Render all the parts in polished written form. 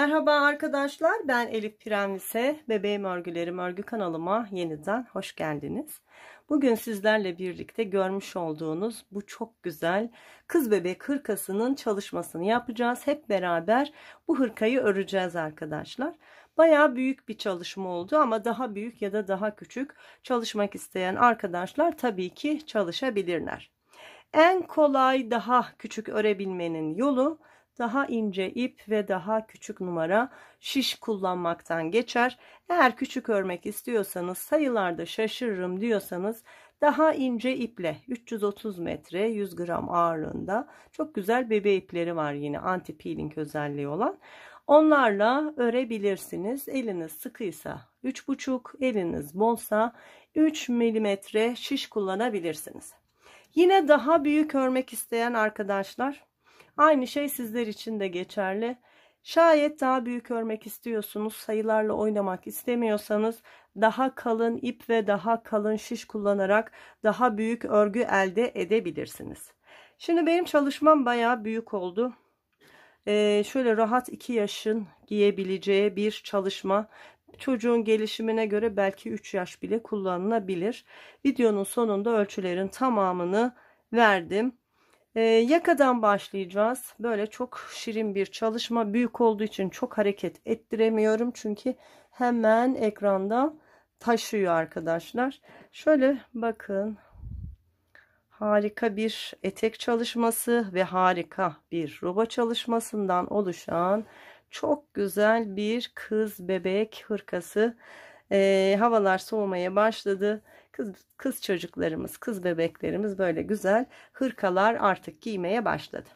Merhaba arkadaşlar, ben Elif Pirenvise. Bebeğim Örgülerim örgü kanalıma yeniden hoş geldiniz. Bugün sizlerle birlikte görmüş olduğunuz bu çok güzel kız bebek hırkasının çalışmasını yapacağız. Hep beraber bu hırkayı öreceğiz arkadaşlar. Bayağı büyük bir çalışma oldu ama daha büyük ya da daha küçük çalışmak isteyen arkadaşlar tabii ki çalışabilirler. En kolay daha küçük örebilmenin yolu daha ince ip ve daha küçük numara şiş kullanmaktan geçer. Eğer küçük örmek istiyorsanız, sayılarda şaşırırım diyorsanız daha ince iple 330 metre 100 gram ağırlığında çok güzel bebe ipleri var, yine anti peeling özelliği olan. Onlarla örebilirsiniz. Eliniz sıkıysa 3,5, eliniz bolsa 3 milimetre şiş kullanabilirsiniz. Yine daha büyük örmek isteyen arkadaşlar, aynı şey sizler için de geçerli. Şayet daha büyük örmek istiyorsunuz, sayılarla oynamak istemiyorsanız daha kalın ip ve daha kalın şiş kullanarak daha büyük örgü elde edebilirsiniz. Şimdi benim çalışmam bayağı büyük oldu. Şöyle rahat 2 yaşın giyebileceği bir çalışma. Çocuğun gelişimine göre belki 3 yaş bile kullanılabilir. Videonun sonunda ölçülerin tamamını verdim. Yakadan başlayacağız. Böyle çok şirin bir çalışma. Büyük olduğu için çok hareket ettiremiyorum. Çünkü hemen ekranda taşıyor arkadaşlar. Şöyle bakın. Harika bir etek çalışması ve harika bir roba çalışmasından oluşan çok güzel bir kız bebek hırkası. Havalar soğumaya başladı. Kız çocuklarımız, kız bebeklerimiz böyle güzel hırkalar artık giymeye başladı.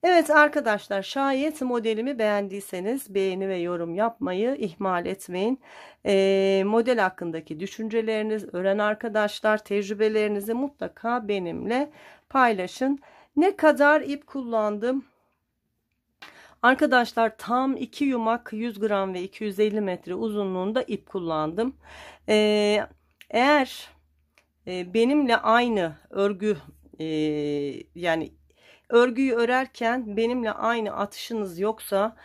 Evet arkadaşlar, şayet modelimi beğendiyseniz beğeni ve yorum yapmayı ihmal etmeyin. Model hakkındaki düşünceleriniz, öğren arkadaşlar, tecrübelerinizi mutlaka benimle paylaşın. Ne kadar ip kullandım? Arkadaşlar tam 2 yumak 100 gram ve 250 metre uzunluğunda ip kullandım. Eğer benimle aynı örgü yani örgüyü örerken benimle aynı atışınız yoksa,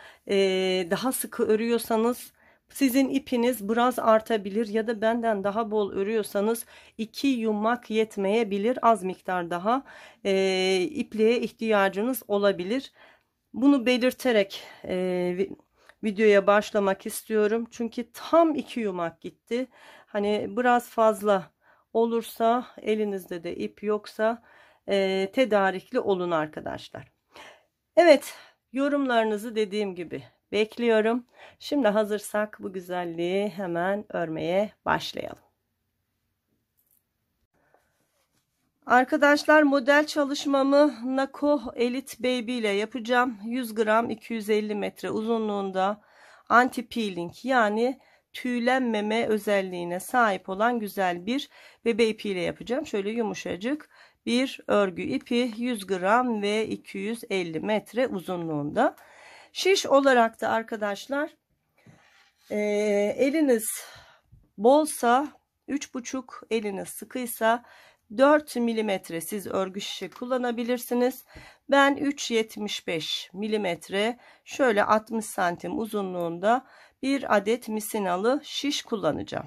daha sıkı örüyorsanız sizin ipiniz biraz artabilir ya da benden daha bol örüyorsanız 2 yumak yetmeyebilir, az miktar daha ipliğe ihtiyacınız olabilir. Bunu belirterek videoya başlamak istiyorum. Çünkü tam 2 yumak gitti. Hani biraz fazla olursa, elinizde de ip yoksa tedarikli olun arkadaşlar. Evet, yorumlarınızı dediğim gibi bekliyorum. Şimdi hazırsak bu güzelliği hemen örmeye başlayalım. Arkadaşlar, model çalışmamı Nako Elite Baby ile yapacağım. 100 gram 250 metre uzunluğunda anti peeling yani tüylenmeme özelliğine sahip olan güzel bir bebe ipi ile yapacağım. Şöyle yumuşacık bir örgü ipi, 100 gram ve 250 metre uzunluğunda. Şiş olarak da arkadaşlar, eliniz bolsa 3,5, eliniz sıkıysa 4 milimetre siz örgü şişi kullanabilirsiniz. Ben 3,75 milimetre, şöyle 60 santim uzunluğunda bir adet misinalı şiş kullanacağım.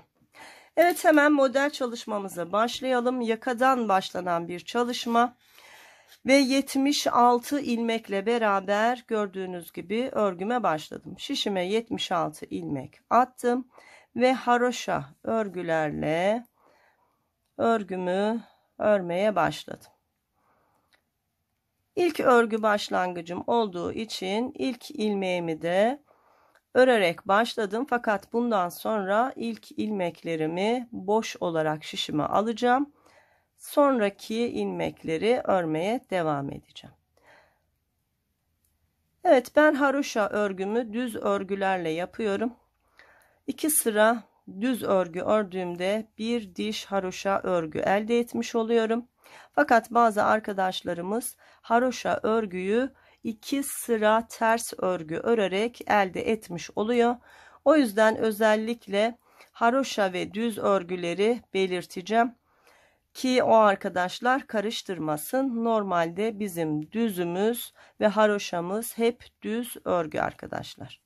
Evet, hemen model çalışmamıza başlayalım. Yakadan başlanan bir çalışma ve 76 ilmekle beraber gördüğünüz gibi örgüme başladım. Şişime 76 ilmek attım ve haroşa örgülerle örgümü örmeye başladım. İlk örgü başlangıcım olduğu için ilk ilmeğimi de örerek başladım. Fakat bundan sonra ilk ilmeklerimi boş olarak şişime alacağım. Sonraki ilmekleri örmeye devam edeceğim. Evet, ben haroşa örgümü düz örgülerle yapıyorum. 2 sıra düz örgü ördüğümde bir diş haroşa örgü elde etmiş oluyorum. Fakat bazı arkadaşlarımız haroşa örgüyü 2 sıra ters örgü örerek elde etmiş oluyor. O yüzden özellikle haroşa ve düz örgüleri belirteceğim ki o arkadaşlar karıştırmasın. Normalde bizim düzümüz ve haroşamız hep düz örgü arkadaşlar.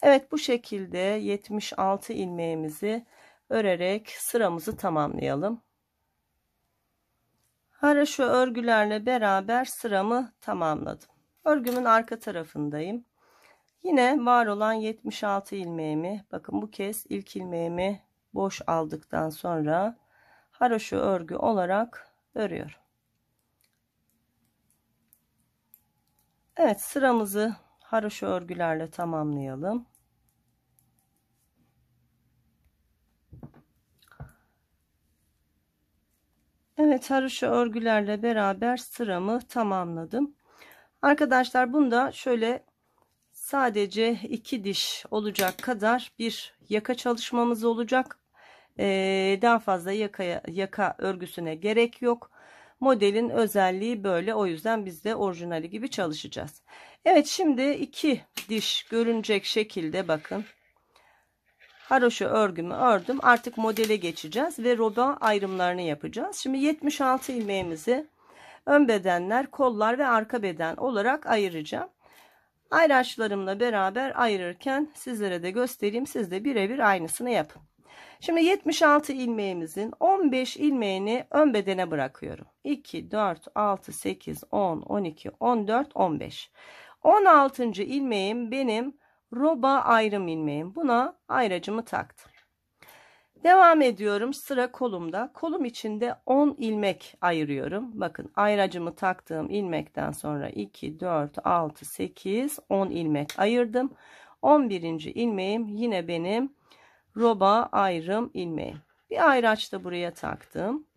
Evet, bu şekilde 76 ilmeğimizi örerek sıramızı tamamlayalım. Haroşa örgülerle beraber sıramı tamamladım. Örgümün arka tarafındayım. Yine var olan 76 ilmeğimi, bakın bu kez ilk ilmeğimi boş aldıktan sonra haroşa örgü olarak örüyorum. Evet, sıramızı haroşa örgülerle tamamlayalım. Evet, haroşa örgülerle beraber sıramı tamamladım. Arkadaşlar, bunda şöyle sadece 2 diş olacak kadar bir yaka çalışmamız olacak. Daha fazla yaka örgüsüne gerek yok. Modelin özelliği böyle, o yüzden biz de orijinali gibi çalışacağız. Evet, şimdi 2 diş görünecek şekilde bakın. Haroşa örgümü ördüm. Artık modele geçeceğiz ve roba ayrımlarını yapacağız. Şimdi 76 ilmeğimizi ön bedenler, kollar ve arka beden olarak ayıracağım. Ayraçlarımla beraber ayırırken sizlere de göstereyim. Siz de birebir aynısını yapın. Şimdi 76 ilmeğimizin 15 ilmeğini ön bedene bırakıyorum. 2, 4, 6, 8, 10, 12, 14, 15. 16. ilmeğim benim roba ayrım ilmeğim. Buna ayracımı taktım. Devam ediyorum. Sıra kolumda. Kolum içinde 10 ilmek ayırıyorum. Bakın, ayracımı taktığım ilmekten sonra 2, 4, 6, 8, 10 ilmek ayırdım. 11. ilmeğim yine benim roba ayrım ilmeğim. Bir ayraç da buraya taktım.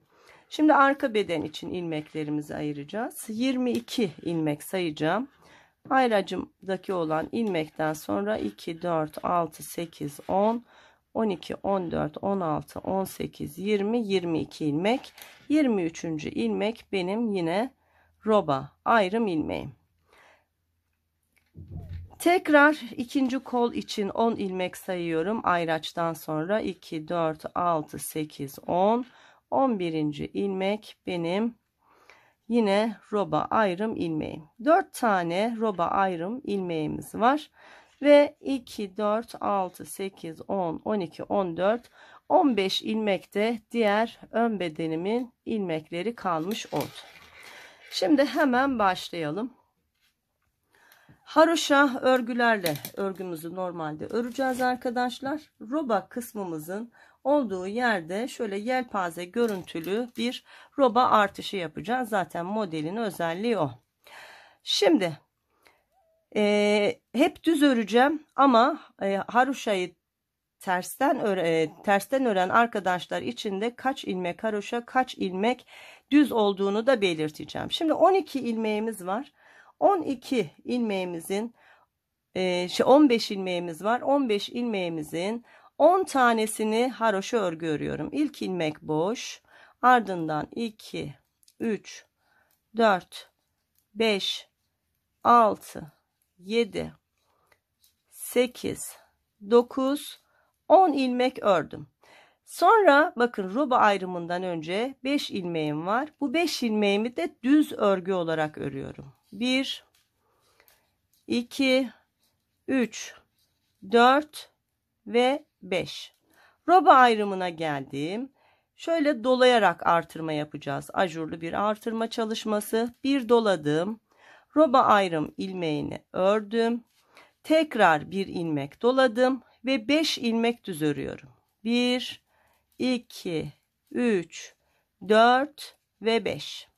Şimdi arka beden için ilmeklerimizi ayıracağız. 22 ilmek sayacağım. Ayracımdaki olan ilmekten sonra 2, 4, 6, 8, 10, 12, 14, 16, 18, 20, 22 ilmek. 23. ilmek benim yine roba ayrım ilmeğim. Tekrar ikinci kol için 10 ilmek sayıyorum. Ayraçtan sonra 2, 4, 6, 8, 10. 11. ilmek benim yine roba ayrım ilmeğim. 4 tane roba ayrım ilmeğimiz var. Ve 2, 4, 6, 8, 10, 12, 14, 15 ilmekte diğer ön bedenimin ilmekleri kalmış oldu. Şimdi hemen başlayalım. Haroşa örgülerle örgümüzü normalde öreceğiz arkadaşlar. Roba kısmımızın olduğu yerde şöyle yelpaze görüntülü bir roba artışı yapacağız. Zaten modelin özelliği o. Şimdi hep düz öreceğim ama haroşayı tersten ören arkadaşlar için de kaç ilmek haroşa, kaç ilmek düz olduğunu da belirteceğim. Şimdi 12 ilmeğimiz var. 12 ilmeğimizin 15 ilmeğimiz var. 15 ilmeğimizin 10 tanesini haroşa örgü örüyorum. İlk ilmek boş. Ardından 2, 3, 4, 5, 6, 7, 8, 9, 10 ilmek ördüm. Sonra bakın, roba ayrımından önce 5 ilmeğim var. Bu 5 ilmeğimi de düz örgü olarak örüyorum. 1, 2, 3, 4 ve 5. Roba ayrımına geldim. Şöyle dolayarak artırma yapacağız. Ajurlu bir artırma çalışması. Bir doladım. Roba ayrım ilmeğini ördüm. Tekrar bir ilmek doladım ve 5 ilmek düz örüyorum. 1, 2, 3, 4 ve 5.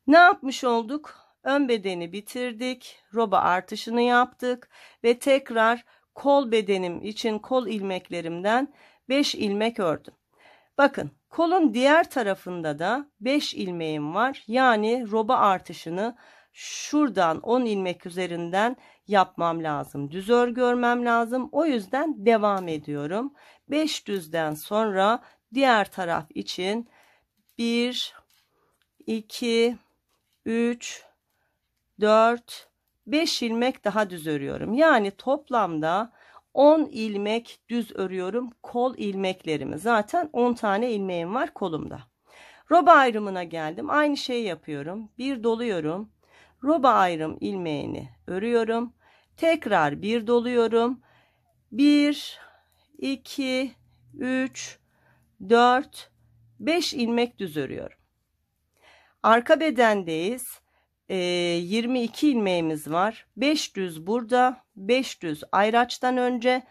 Ne yapmış olduk? Ön bedeni bitirdik. Roba artışını yaptık ve tekrar kol bedenim için kol ilmeklerimden 5 ilmek ördüm. Bakın, kolun diğer tarafında da 5 ilmeğim var. Yani roba artışını şuradan 10 ilmek üzerinden yapmam lazım. Düz örgü örmem lazım. O yüzden devam ediyorum. 5 düzden sonra diğer taraf için 1, 2, 3, 4, 5 ilmek daha düz örüyorum. Yani toplamda 10 ilmek düz örüyorum kol ilmeklerimi. Zaten 10 tane ilmeğim var kolumda. Roba ayrımına geldim. Aynı şeyi yapıyorum. Bir doluyorum. Roba ayrım ilmeğini örüyorum. Tekrar bir doluyorum. 1, 2, 3, 4, 5 ilmek düz örüyorum. Arka bedendeyiz. 22 ilmeğimiz var. 5 düz burada, 5 düz ayraçtan önce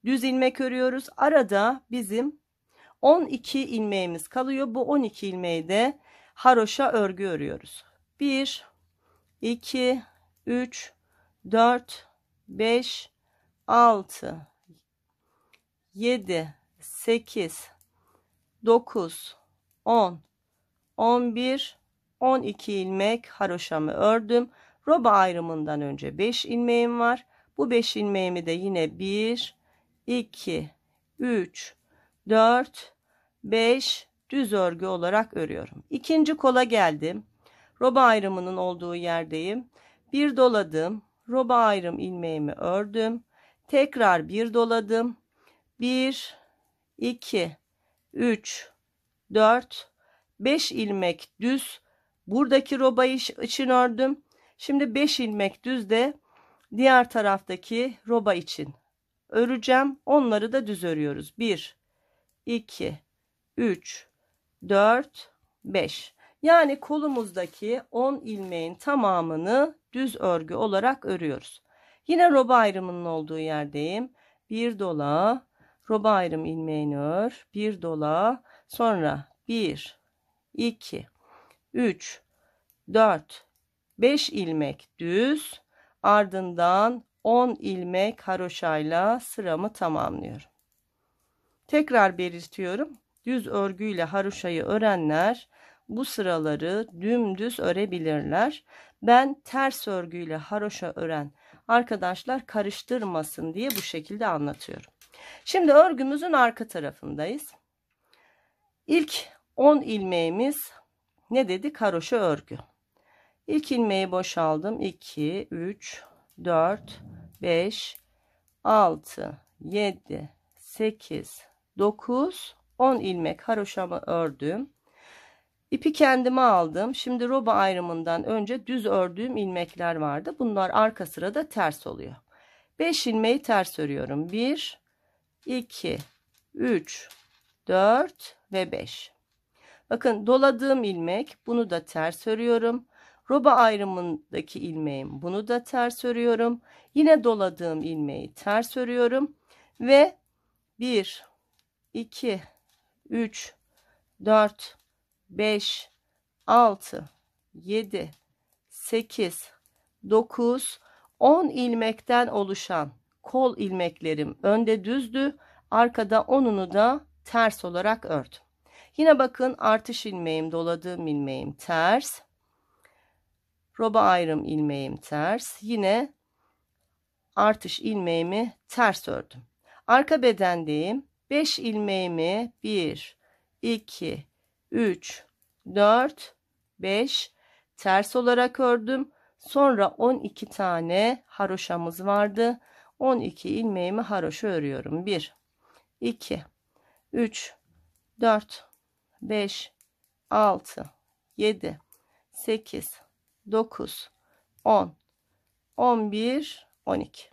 düz ilmek örüyoruz. Arada bizim 12 ilmeğimiz kalıyor. Bu 12 ilmeği de haroşa örgü örüyoruz. 1, 2, 3, 4, 5, 6, 7, 8, 9, 10, 11, 12 ilmek haroşamı ördüm. Roba ayrımından önce 5 ilmeğim var. Bu 5 ilmeğimi de yine 1, 2, 3, 4, 5 düz örgü olarak örüyorum. İkinci kola geldim. Roba ayrımının olduğu yerdeyim. Bir doladım. Roba ayrım ilmeğimi ördüm. Tekrar bir doladım. 1, 2, 3, 4, 5 ilmek düz. Buradaki roba için ördüm. Şimdi 5 ilmek düz de diğer taraftaki roba için öreceğim. Onları da düz örüyoruz. 1, 2, 3, 4, 5. Yani kolumuzdaki 10 ilmeğin tamamını düz örgü olarak örüyoruz. Yine roba ayrımının olduğu yerdeyim. Bir dola, roba ayrım ilmeğini ör. Bir dola, sonra 1, 2, 3, 4, 5 ilmek düz, ardından 10 ilmek haroşayla sıramı tamamlıyorum. Tekrar belirtiyorum. Düz örgüyle haroşayı örenler bu sıraları dümdüz örebilirler. Ben ters örgüyle haroşa ören arkadaşlar karıştırmasın diye bu şekilde anlatıyorum. Şimdi örgümüzün arka tarafındayız. İlk 10 ilmeğimiz ne dedik? Haroşa örgü. İlk ilmeği boşaldım. 2, 3, 4, 5, 6, 7, 8, 9, 10 ilmek haroşamı ördüm. İpi kendime aldım. Şimdi roba ayrımından önce düz ördüğüm ilmekler vardı. Bunlar arka sırada ters oluyor. 5 ilmeği ters örüyorum. 1, 2, 3, 4 ve 5. Bakın doladığım ilmek, bunu da ters örüyorum. Roba ayrımındaki ilmeğim, bunu da ters örüyorum. Yine doladığım ilmeği ters örüyorum. Ve 1, 2, 3, 4, 5, 6, 7, 8, 9, 10 ilmekten oluşan kol ilmeklerim önde düzdü. Arkada 10'unu da ters olarak ördüm. Yine bakın artış ilmeğim, doladığım ilmeğim ters. Roba ayrım ilmeğim ters. Yine artış ilmeğimi ters ördüm. Arka bedendeyim. 5 ilmeğimi 1, 2, 3, 4, 5 ters olarak ördüm. Sonra 12 tane haroşamız vardı. 12 ilmeğimi haroşa örüyorum. 1, 2, 3, 4, 5, 6, 7, 8, 9, 10, 11, 12.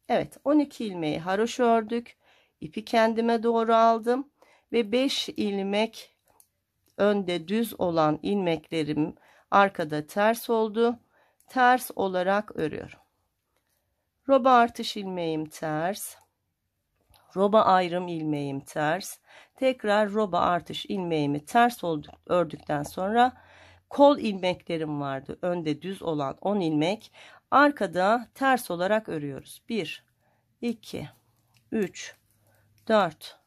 Evet, 12 ilmeği haroşa ördük. İpi kendime doğru aldım ve 5 ilmek önde düz olan ilmeklerim arkada ters oldu. Ters olarak örüyorum. Roba artış ilmeğim ters. Roba ayrım ilmeğim ters. Tekrar roba artış ilmeğimi ters ördükten sonra kol ilmeklerim vardı. Önde düz olan 10 ilmek. Arkada ters olarak örüyoruz. 1, 2, 3, 4,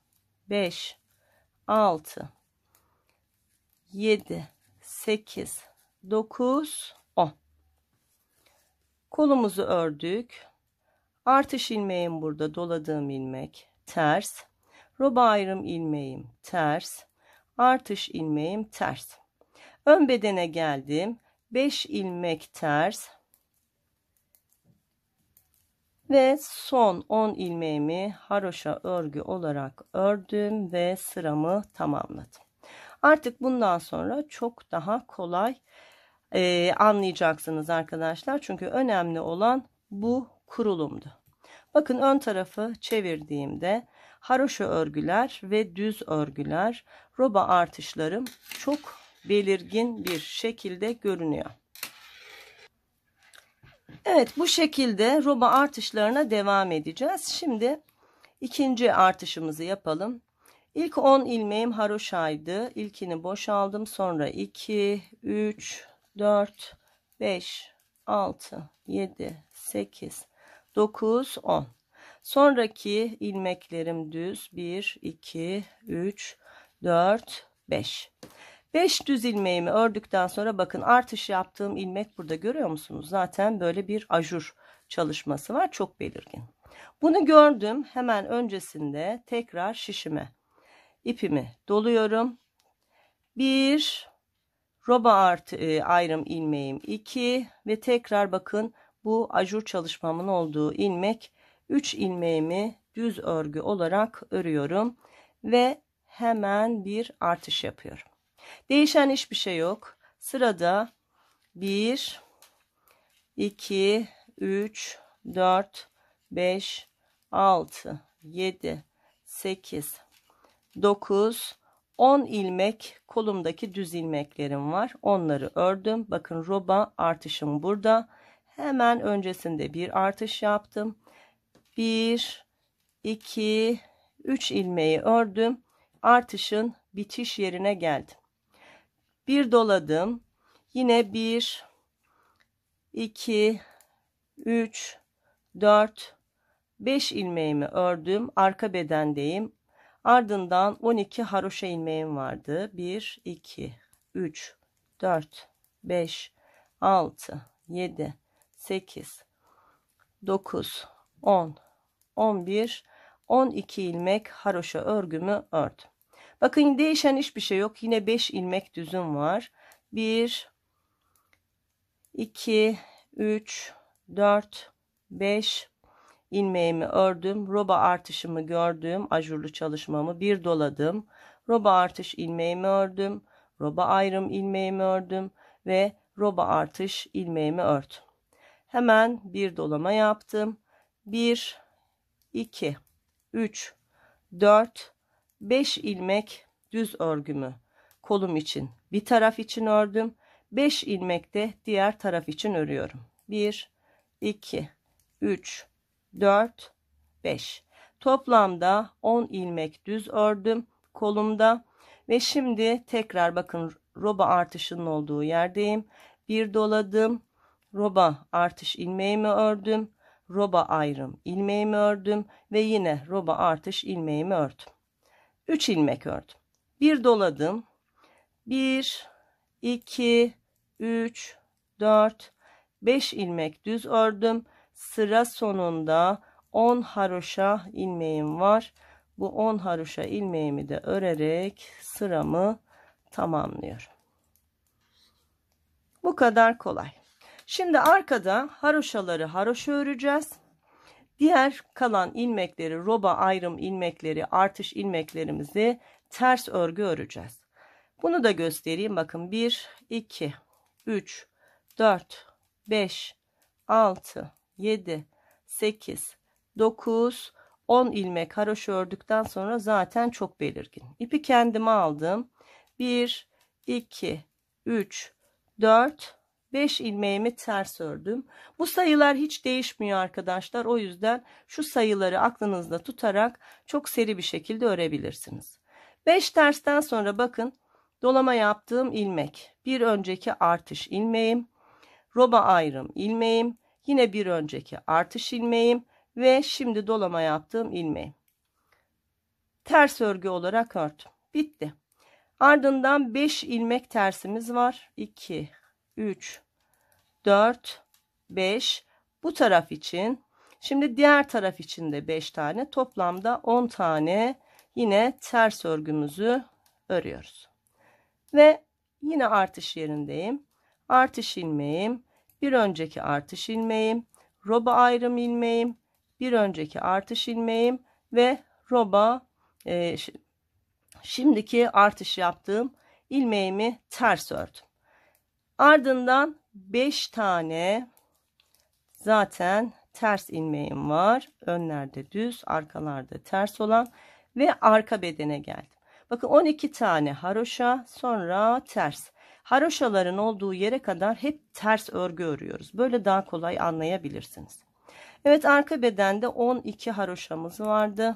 5, 6, 7, 8, 9, 10. Kolumuzu ördük. Artış ilmeğim burada, doladığım ilmek ters. Roba ayrım ilmeğim ters. Artış ilmeğim ters. Ön bedene geldim. 5 ilmek ters. Ve son 10 ilmeğimi haroşa örgü olarak ördüm ve sıramı tamamladım. Artık bundan sonra çok daha kolay anlayacaksınız arkadaşlar. Çünkü önemli olan bu kurulumdu. Bakın ön tarafı çevirdiğimde haroşa örgüler ve düz örgüler, roba artışlarım çok belirgin bir şekilde görünüyor. Evet, bu şekilde roba artışlarına devam edeceğiz. Şimdi ikinci artışımızı yapalım. İlk 10 ilmeğim haroşaydı. İlkini boşaldım. Sonra 2, 3, 4, 5, 6, 7, 8, 9, 10. Sonraki ilmeklerim düz. 1, 2, 3, 4, 5. 5 düz ilmeğimi ördükten sonra bakın artış yaptığım ilmek burada, görüyor musunuz? Zaten böyle bir ajur çalışması var, çok belirgin. Bunu gördüm, hemen öncesinde tekrar şişime ipimi doluyorum. 1 roba ayrım ilmeğim 2 ve tekrar bakın bu ajur çalışmamın olduğu ilmek 3 ilmeğimi düz örgü olarak örüyorum ve hemen bir artış yapıyorum. Değişen hiçbir şey yok. Sırada 1, 2, 3, 4, 5, 6, 7, 8, 9, 10 ilmek kolumdaki düz ilmeklerim var. Onları ördüm. Bakın roba artışım burada. Hemen öncesinde bir artış yaptım. 1, 2, 3 ilmeği ördüm. Artışın bitiş yerine geldim. Bir doladım. Yine 1, 2, 3, 4, 5 ilmeğimi ördüm. Arka bedendeyim. Ardından 12 haroşa ilmeğim vardı. 1, 2, 3, 4, 5, 6, 7, 8, 9, 10, 11, 12 ilmek haroşa örgümü ördüm. Bakın değişen hiçbir şey yok. Yine 5 ilmek düzüm var. 1, 2, 3, 4, 5 ilmeğimi ördüm. Roba artışımı gördüm. Ajurlu çalışmamı bir doladım. Roba artış ilmeğimi ördüm. Roba ayrım ilmeğimi ördüm. Ve roba artış ilmeğimi ördüm. Hemen bir dolama yaptım. 1, 2, 3, 4, 5 ilmek düz örgümü kolum için bir taraf için ördüm. 5 ilmek de diğer taraf için örüyorum. 1, 2, 3, 4, 5. Toplamda 10 ilmek düz ördüm kolumda. Ve şimdi tekrar bakın roba artışının olduğu yerdeyim. Bir doladım. Roba artış ilmeğimi ördüm. Roba ayrım ilmeğimi ördüm. Ve yine roba artış ilmeğimi ördüm. 3 ilmek ördüm. Bir doladım. 1, 2, 3, 4, 5 ilmek düz ördüm. Sıra sonunda 10 haroşa ilmeğim var. Bu 10 haroşa ilmeğimi de örerek sıramı tamamlıyorum. Bu kadar kolay. Şimdi arkada haroşaları haroşa öreceğiz. Diğer kalan ilmekleri, roba ayrım ilmekleri, artış ilmeklerimizi ters örgü öreceğiz. Bunu da göstereyim. Bakın 1, 2, 3, 4, 5, 6, 7, 8, 9, 10 ilmek haroşa ördükten sonra zaten çok belirgin. İpi kendime aldım. 1, 2, 3, 4, 5 ilmeğimi ters ördüm. Bu sayılar hiç değişmiyor arkadaşlar. O yüzden şu sayıları aklınızda tutarak çok seri bir şekilde örebilirsiniz. 5 tersten sonra bakın dolama yaptığım ilmek. Bir önceki artış ilmeğim. Roba ayrım ilmeğim. Yine bir önceki artış ilmeğim. Ve şimdi dolama yaptığım ilmeğim. Ters örgü olarak ördüm. Bitti. Ardından 5 ilmek tersimiz var. 2, 3, 4, 5. Bu taraf için. Şimdi diğer taraf için de 5 tane. Toplamda 10 tane yine ters örgümüzü örüyoruz. Ve yine artış yerindeyim. Artış ilmeğim. Bir önceki artış ilmeğim. Roba ayrım ilmeğim. Bir önceki artış ilmeğim. Ve roba şimdiki artış yaptığım ilmeğimi ters ördüm. Ardından 5 tane zaten ters ilmeğim var. Önlerde düz, arkalarda ters olan ve arka bedene geldim. Bakın 12 tane haroşa, sonra ters. Haroşaların olduğu yere kadar hep ters örgü örüyoruz. Böyle daha kolay anlayabilirsiniz. Evet, arka bedende 12 haroşamız vardı.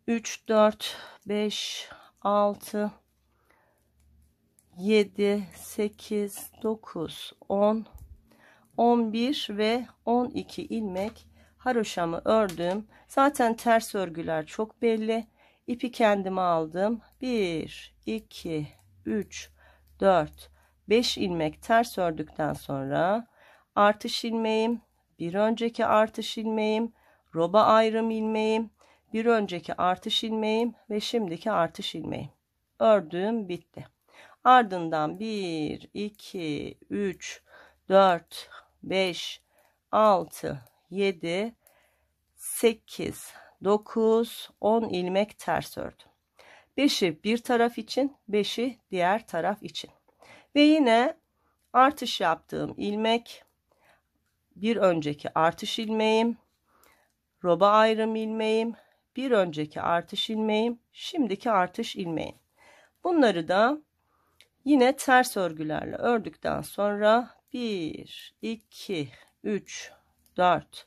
3, 4, 5, 6, 7, 8, 9, 10, 11 ve 12 ilmek haroşamı ördüm. Zaten ters örgüler çok belli. İpi kendime aldım. 1, 2, 3, 4, 5 ilmek ters ördükten sonra artış ilmeğim, bir önceki artış ilmeğim, roba ayrım ilmeğim, bir önceki artış ilmeğim ve şimdiki artış ilmeğim. Ördüm, bitti. Ardından 1, 2, 3, 4, 5, 6, 7, 8, 9, 10 ilmek ters ördüm. 5'i bir taraf için, 5'i diğer taraf için. Ve yine artış yaptığım ilmek, bir önceki artış ilmeğim, roba ayrım ilmeğim, bir önceki artış ilmeğim, şimdiki artış ilmeğim. Bunları da yine ters örgülerle ördükten sonra 1, 2, 3, 4,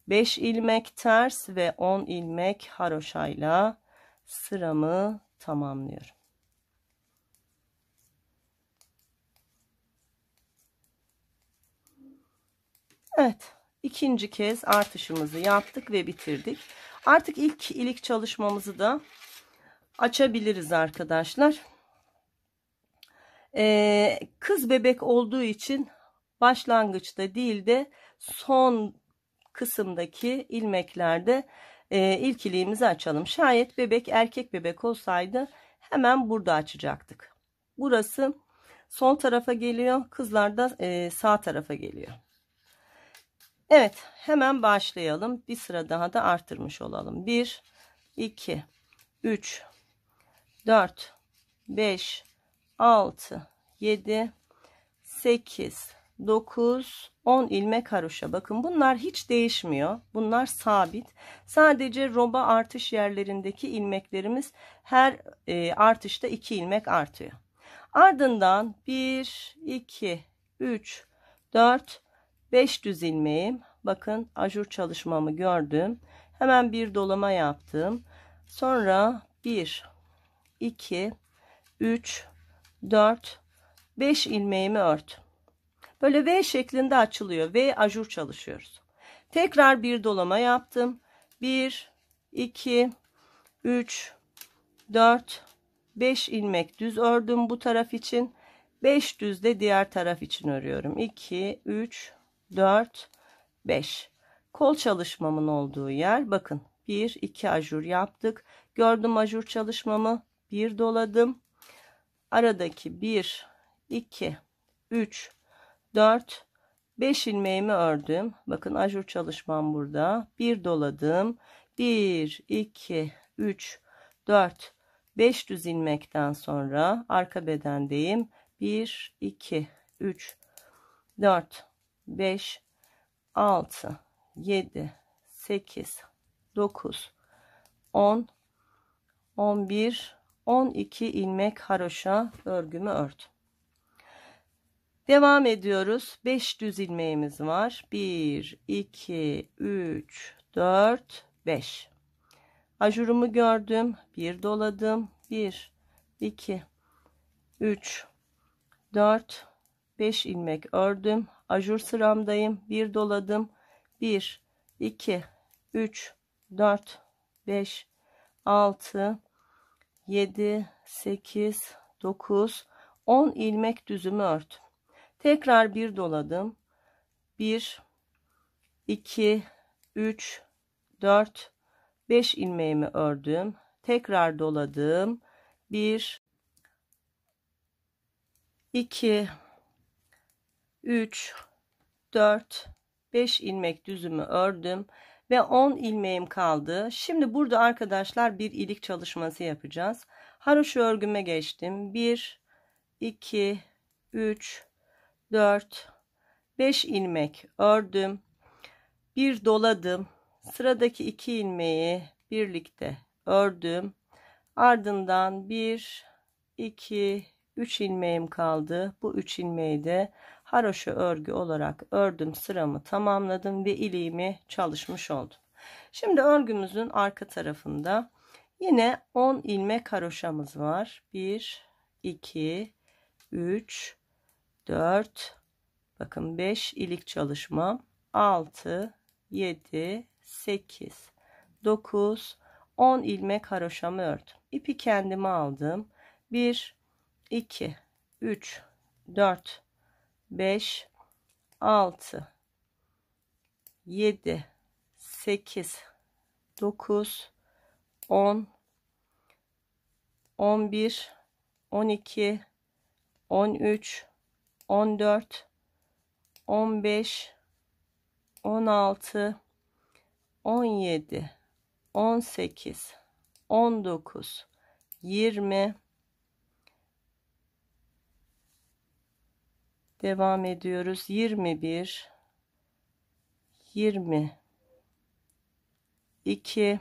5 ilmek ters ve 10 ilmek haroşayla sıramı tamamlıyorum. Evet, ikinci kez artışımızı yaptık ve bitirdik. Artık ilk ilik çalışmamızı da açabiliriz arkadaşlar. Kız bebek olduğu için başlangıçta değil de son kısımdaki ilmeklerde ilk iliğimizi açalım. Şayet bebek erkek bebek olsaydı hemen burada açacaktık. Burası sol tarafa geliyor, kızlar da sağ tarafa geliyor. Evet, hemen başlayalım. Bir sıra daha da artırmış olalım. 1, 2, 3, 4, 5, 6, 7, 8, 9, 10 ilmek haroşa. Bakın bunlar hiç değişmiyor. Bunlar sabit. Sadece roba artış yerlerindeki ilmeklerimiz her artışta 2 ilmek artıyor. Ardından 1, 2, 3, 4, 5 düz ilmeğim. Bakın ajur çalışmamı gördüm. Hemen bir dolama yaptım. Sonra 1, 2, 3, 4, 5 ilmeğimi ördüm. Böyle V şeklinde açılıyor. V ajur çalışıyoruz. Tekrar bir dolama yaptım. 1, 2, 3, 4, 5 ilmek düz ördüm bu taraf için. 5 düz de diğer taraf için örüyorum. 2, 3, 4, 5. Kol çalışmamın olduğu yer. Bakın 1, 2 ajur yaptık. Gördüm ajur çalışmamı. Bir doladım. Aradaki 1, 2, 3, 4, 5 ilmeğimi ördüm. Bakın ajur çalışmam burada. Bir doladım. 1, 2, 3, 4, 5 düz ilmekten sonra arka bedendeyim. 1, 2, 3, 4, 5, 6, 7, 8, 9, 10, 11, 12 ilmek haroşa örgümü ördüm. Devam ediyoruz. 5 düz ilmeğimiz var. 1, 2, 3, 4, 5. Ajurumu gördüm. Bir doladım. 1, 2, 3, 4, 5 ilmek ördüm. Ajur sıramdayım. Bir doladım. 1, 2, 3, 4, 5, 6, 7, 8, 9, 10 ilmek düzümü ördüm. Tekrar bir doladım. 1, 2, 3, 4, 5 ilmeğimi ördüm. Tekrar doladım. 1, 2, 3, 4, 5 ilmek düzümü ördüm. Ve 10 ilmeğim kaldı. Şimdi burada arkadaşlar bir ilik çalışması yapacağız. Haroşa örgüme geçtim. 1, 2, 3, 4, 5 ilmek ördüm. bir doladım. Sıradaki 2 ilmeği birlikte ördüm. Ardından 1, 2, 3 ilmeğim kaldı. Bu 3 ilmeği de haroşa örgü olarak ördüm. Sıramı tamamladım ve iliğimi çalışmış oldum. Şimdi örgümüzün arka tarafında yine 10 ilmek haroşamız var. 1, 2, 3, 4, bakın 5 ilik çalışma, 6, 7, 8, 9, 10 ilmek haroşamı ördüm. İpi kendime aldım. 1, 2, 3, 4, 5, 6, 7, 8, 9, 10, 11, 12, 13, 14, 15, 16, 17, 18, 19, 20, devam ediyoruz. 21, 22,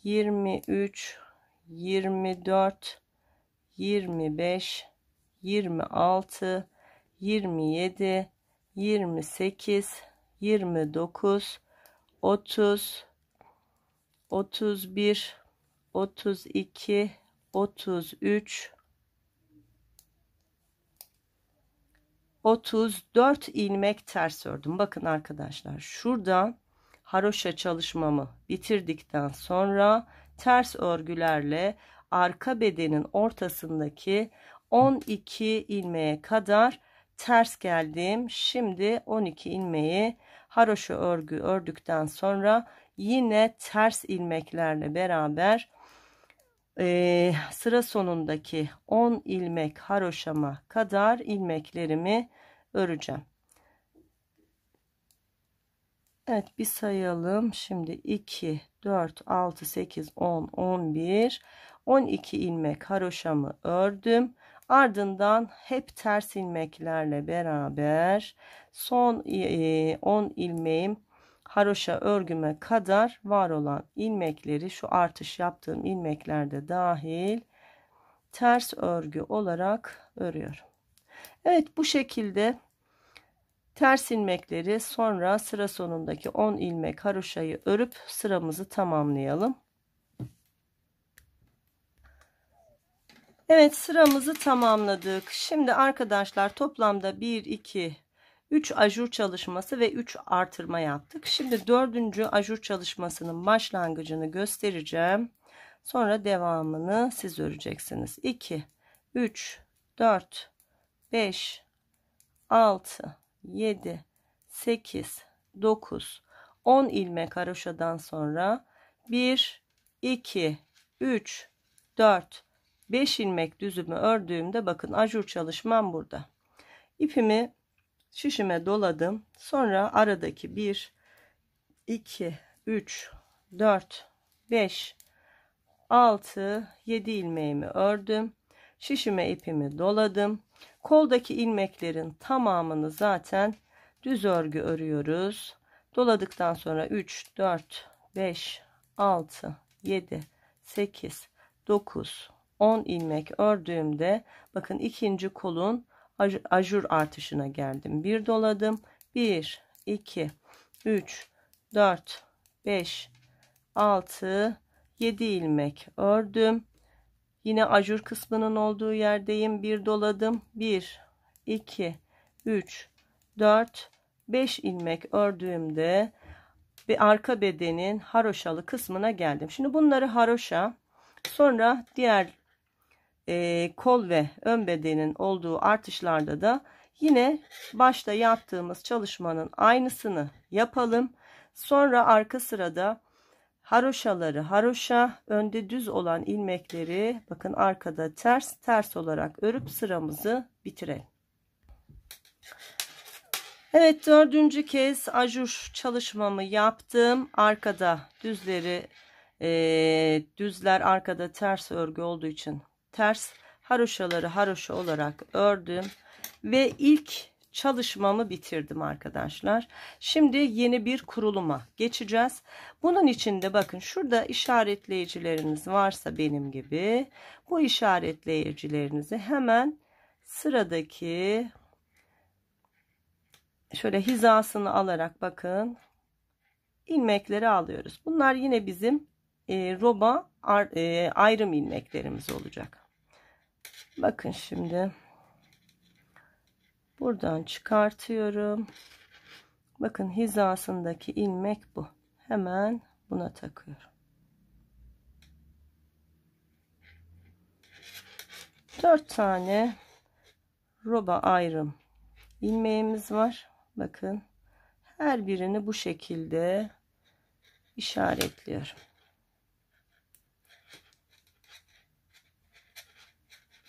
23, 24, 25, 26, 27, 28, 29, 30, 31, 32, 33, 34 ilmek ters ördüm. Bakın arkadaşlar, şurada haroşa çalışmamı bitirdikten sonra ters örgülerle arka bedenin ortasındaki 12 ilmeğe kadar ters geldim. Şimdi 12 ilmeği haroşa örgü ördükten sonra yine ters ilmeklerle beraber sıra sonundaki 10 ilmek haroşama kadar ilmeklerimi öreceğim. Evet, bir sayalım. Şimdi 2, 4, 6, 8, 10, 11, 12 ilmek haroşamı ördüm. Ardından hep ters ilmeklerle beraber son 10 ilmeğim haroşa örgüme kadar var olan ilmekleri, şu artış yaptığım ilmeklerde dahil, ters örgü olarak örüyorum. Evet, bu şekilde ters ilmekleri, sonra sıra sonundaki 10 ilmek haroşayı örüp sıramızı tamamlayalım. Evet, sıramızı tamamladık. Şimdi arkadaşlar toplamda 1, 2, 3 ajur çalışması ve 3 artırma yaptık. Şimdi 4. ajur çalışmasının başlangıcını göstereceğim. Sonra devamını siz öreceksiniz. 2, 3, 4, 5, 6, 7, 8, 9, 10 ilmek haroşadan sonra 1, 2, 3, 4, 5 ilmek düzümü ördüğümde bakın ajur çalışmam burada. İpimi şişime doladım. Sonra aradaki 1, 2, 3, 4, 5, 6, 7 ilmeğimi ördüm. Şişime ipimi doladım. Koldaki ilmeklerin tamamını zaten düz örgü örüyoruz. Doladıktan sonra 3, 4, 5, 6, 7, 8, 9, 10 ilmek ördüğümde bakın ikinci kolun ajur artışına geldim. Bir doladım. 1, 2, 3, 4, 5, 6, 7 ilmek ördüm. Yine ajur kısmının olduğu yerdeyim. Bir doladım. 1, 2, 3, 4, 5 ilmek ördüğümde ve arka bedenin haroşalı kısmına geldim. Şimdi bunları haroşa, sonra diğer kol ve ön bedenin olduğu artışlarda da yine başta yaptığımız çalışmanın aynısını yapalım. Sonra arka sırada haroşaları haroşa, önde düz olan ilmekleri bakın arkada ters olarak örüp sıramızı bitirelim. Evet, 4. kez ajur çalışmamı yaptım. Arkada düzleri düzler arkada ters örgü olduğu için ters haroşaları haroşa olarak ördüm ve ilk çalışmamı bitirdim arkadaşlar. Şimdi yeni bir kuruluma geçeceğiz. Bunun için de bakın şurada işaretleyicileriniz varsa benim gibi bu işaretleyicilerinizi hemen sıradaki şöyle hizasını alarak bakın ilmekleri alıyoruz. Bunlar yine bizim roba ayrım ilmeklerimiz olacak. Bakın şimdi buradan çıkartıyorum. Bakın hizasındaki ilmek bu. Hemen buna takıyorum. 4 tane roba ayrım ilmeğimiz var. Bakın her birini bu şekilde işaretliyorum.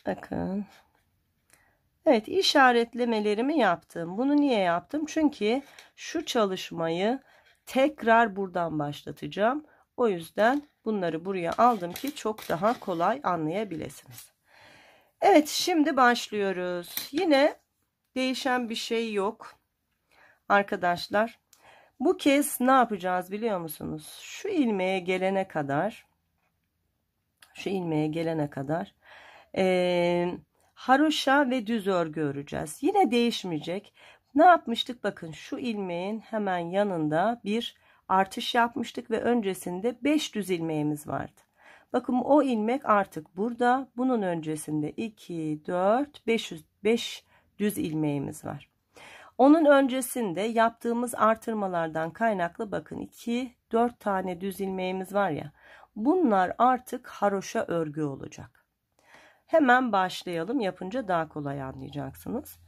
Bakın. Evet, işaretlemelerimi yaptım. Bunu niye yaptım? Çünkü şu çalışmayı tekrar buradan başlatacağım. O yüzden bunları buraya aldım ki çok daha kolay anlayabilirsiniz. Evet, şimdi başlıyoruz. Yine değişen bir şey yok. Arkadaşlar, bu kez ne yapacağız biliyor musunuz? Şu ilmeğe gelene kadar haroşa ve düz örgü öreceğiz. Yine değişmeyecek. Ne yapmıştık? Bakın şu ilmeğin hemen yanında bir artış yapmıştık ve öncesinde 5 düz ilmeğimiz vardı. Bakın o ilmek artık burada. Bunun öncesinde 2, 4, 5 düz ilmeğimiz var. Onun öncesinde yaptığımız artırmalardan kaynaklı bakın 2, 4 tane düz ilmeğimiz var ya. Bunlar artık haroşa örgü olacak. Hemen başlayalım. Yapınca daha kolay anlayacaksınız.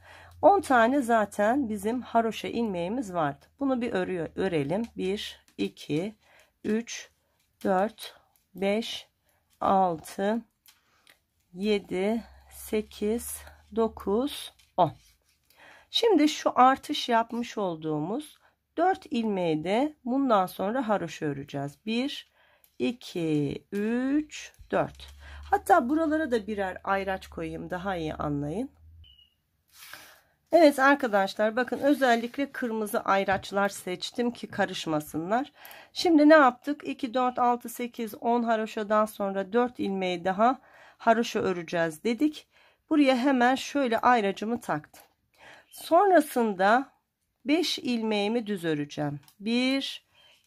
10 tane zaten bizim haroşa ilmeğimiz vardı. Bunu bir örelim. 1, 2, 3, 4, 5, 6, 7, 8, 9, 10. Şimdi şu artış yapmış olduğumuz 4 ilmeği de bundan sonra haroşa öreceğiz. 1, 2, 3, 4. Hatta buralara da birer ayraç koyayım daha iyi anlayın. Evet arkadaşlar bakın özellikle kırmızı ayraçlar seçtim ki karışmasınlar. Şimdi ne yaptık? 2, 4, 6, 8, 10 haroşadan sonra 4 ilmeği daha haroşa öreceğiz dedik. Buraya hemen şöyle ayracımı taktım. Sonrasında 5 ilmeğimi düz öreceğim. 1,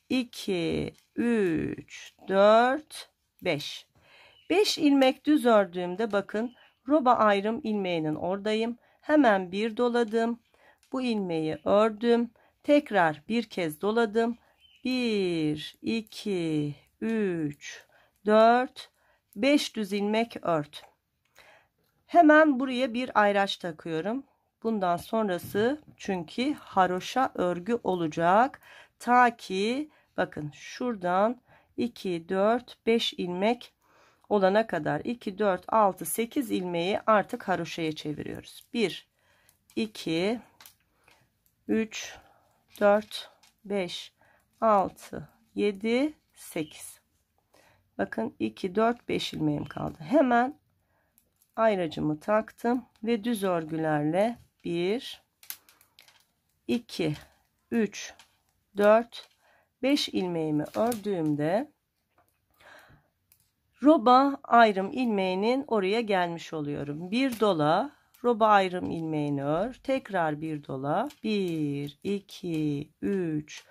2, 3, 4, 5. 5 ilmek düz ördüğümde bakın roba ayrım ilmeğinin oradayım. Hemen bir doladım. Bu ilmeği ördüm. Tekrar bir kez doladım. 1, 2, 3, 4, 5 düz ilmek ördüm. Hemen buraya bir ayraç takıyorum. Bundan sonrası çünkü haroşa örgü olacak. Ta ki bakın şuradan 2, 4, 5 ilmek olana kadar 2, 4, 6, 8 ilmeği artık haroşaya çeviriyoruz. 1, 2, 3, 4, 5, 6, 7, 8. Bakın 2, 4, 5 ilmeğim kaldı. Hemen ayracımı taktım ve düz örgülerle 1, 2, 3, 4, 5 ilmeğimi ördüğümde roba ayrım ilmeğinin oraya gelmiş oluyorum. Bir dola, roba ayrım ilmeğini ör, tekrar bir dola, 1, 2, 3,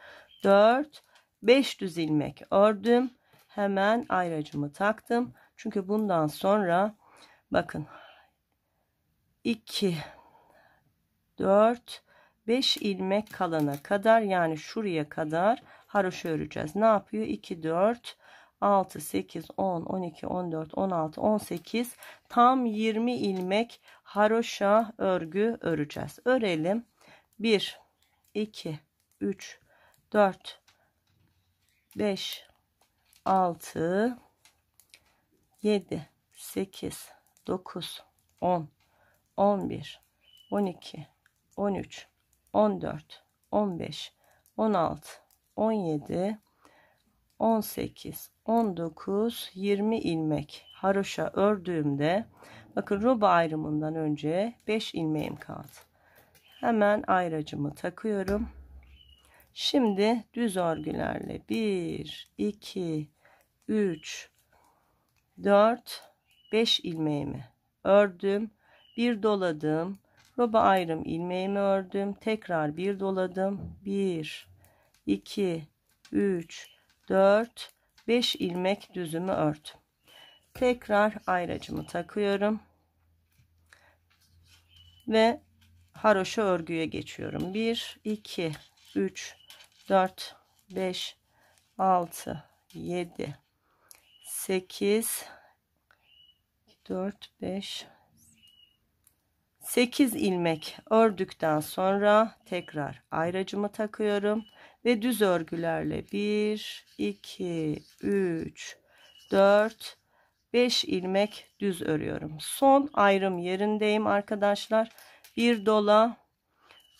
4, 5 düz ilmek ördüm. Hemen ayracımı taktım. Çünkü bundan sonra bakın 2, 4, 5 ilmek kalana kadar yani şuraya kadar haroşa öreceğiz. Ne yapıyor? 2, 4, 6, 8, 10, 12, 14, 16, 18 tam 20 ilmek haroşa örgü öreceğiz. Örelim. 1, 2, 3, 4, 5, 6, 7, 8, 9, 10, 11, 12, 13, 14, 15, 16, 17, 18, 19, 20 ilmek haroşa ördüğümde bakın roba ayrımından önce 5 ilmeğim kaldı. Hemen ayracımı takıyorum. Şimdi düz örgülerle 1, 2, 3, 4, 5 ilmeğimi ördüm. Bir doladım. Roba ayrım ilmeğimi ördüm. Tekrar bir doladım. 1, 2, 3, 4, 5 ilmek düzümü ördüm. Tekrar ayracımı takıyorum. Ve haroşa örgüye geçiyorum. 1, 2, 3, 4, 5, 6, 7, 8, 4, 5, 8 ilmek ördükten sonra tekrar ayracımı takıyorum ve düz örgülerle 1, 2, 3, 4, 5 ilmek düz örüyorum. Son ayrım yerindeyim arkadaşlar. Bir dola,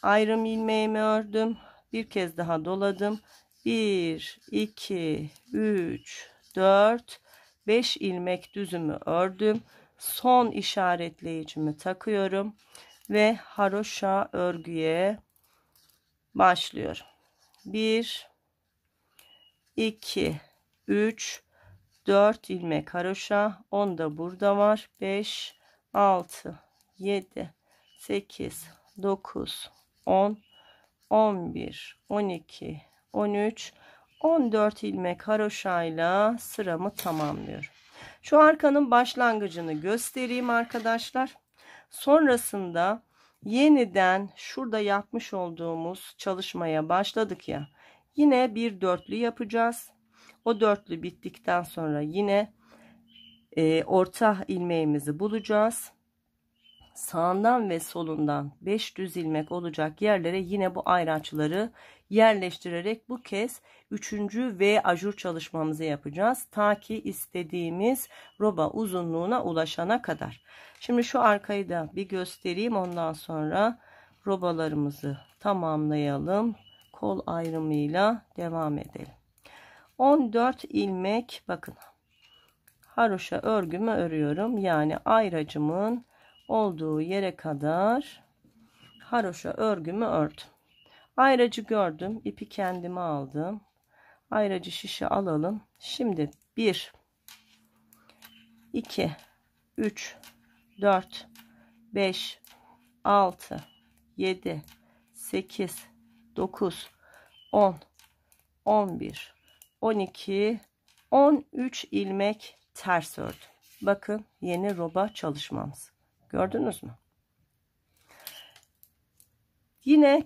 ayrım ilmeğimi ördüm. Bir kez daha doladım. 1, 2, 3, 4, 5 ilmek düzümü ördüm. Son işaretleyicimi takıyorum ve haroşa örgüye başlıyorum. 1, 2, 3, 4 ilmek haroşa, 10 da burada var. 5, 6, 7, 8, 9, 10, 11, 12, 13, 14 ilmek haroşayla sıramı tamamlıyorum. Şu arkanın başlangıcını göstereyim arkadaşlar. Sonrasında yeniden şurada yapmış olduğumuz çalışmaya başladık ya. Yine bir dörtlü yapacağız. O dörtlü bittikten sonra yine orta ilmeğimizi bulacağız. Sağından ve solundan 5 düz ilmek olacak yerlere yine bu ayraçları yerleştirerek bu kez 3. V ajur çalışmamızı yapacağız. Ta ki istediğimiz roba uzunluğuna ulaşana kadar. Şimdi şu arkayı da bir göstereyim. Ondan sonra robalarımızı tamamlayalım. Kol ayrımıyla devam edelim. 14 ilmek bakın. Haroşa örgümü örüyorum. Yani ayracımın olduğu yere kadar haroşa örgümü ördüm. Ayracı gördüm. İpi kendime aldım. Ayracı şişe alalım. Şimdi 1, 2, 3, 4, 5, 6, 7, 8, 9, 10, 11, 12, 13 ilmek ters ördüm. Bakın yeni roba çalışmamız. Gördünüz mü? Yine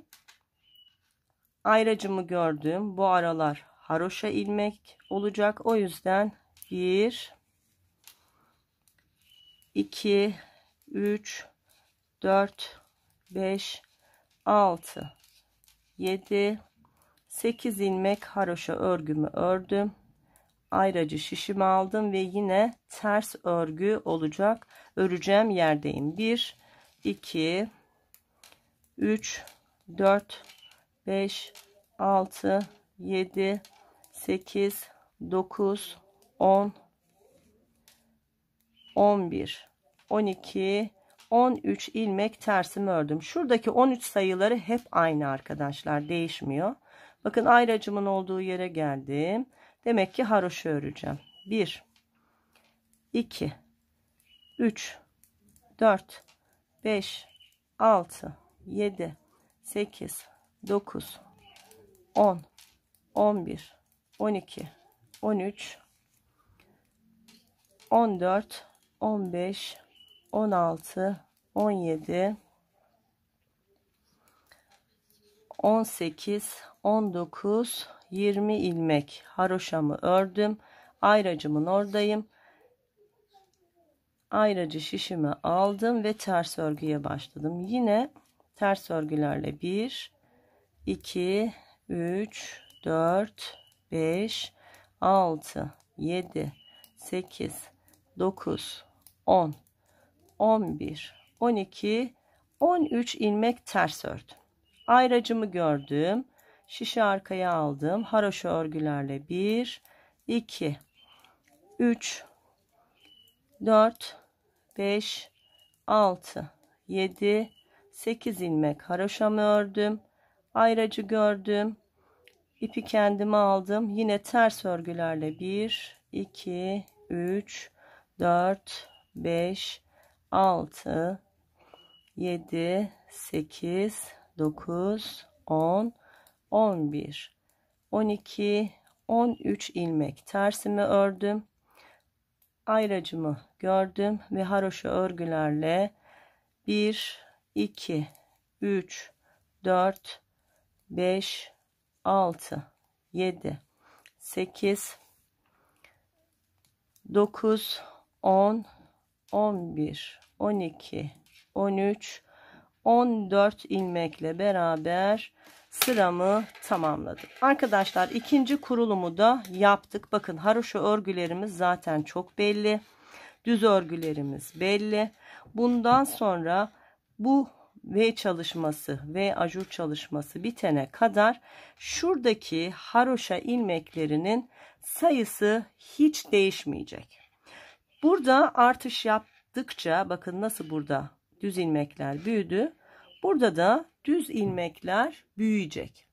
ayracımı gördüm. Bu aralar haroşa ilmek olacak. O yüzden 1, 2, 3, 4, 5, 6, 7, 8 ilmek haroşa örgümü ördüm. Ayracı şişimi aldım ve yine ters örgü olacak. Öreceğim yerdeyim. 1, 2, 3, 4, 5, 6, 7, 8, 9, 10, 11, 12, 13 ilmek tersimi ördüm. Şuradaki 13 sayıları hep aynı arkadaşlar. Değişmiyor. Bakın ayracımın olduğu yere geldim. Demek ki haroşa öreceğim. 1, 2, 3, 4, 5, 6, 7, 8, 9, 10, 11, 12, 13, 14, 15, 16, 17, 18, 19, 20 ilmek haroşamı ördüm. Ayracımın oradayım. Ayracı şişimi aldım ve ters örgüye başladım. Yine ters örgülerle 1, 2, 3, 4, 5, 6, 7, 8, 9, 10, 11, 12, 13 ilmek ters ördüm. Ayracımı gördüm. Şişi arkaya aldım. Haroşa örgülerle 1, 2, 3, 4, 5, 6, 7, 8 ilmek haroşamı ördüm. Ayracı gördüm. İpi kendime aldım. Yine ters örgülerle 1, 2, 3, 4, 5, 6, 7, 8, 9, 10, 11, 12, 13 ilmek tersimi ördüm. Ayracımı gördüm ve haroşa örgülerle 1, 2, 3, 4, 5, 6, 7, 8, 9, 10, 11, 12, 13, 14 ilmekle beraber sıramı tamamladım. Arkadaşlar ikinci kurulumu da yaptık. Bakın haroşa örgülerimiz zaten çok belli. Düz örgülerimiz belli. Bundan sonra bu V çalışması ve ajur çalışması bitene kadar şuradaki haroşa ilmeklerinin sayısı hiç değişmeyecek. Burada artış yaptıkça bakın nasıl burada düz ilmekler büyüdü. Burada da düz ilmekler büyüyecek.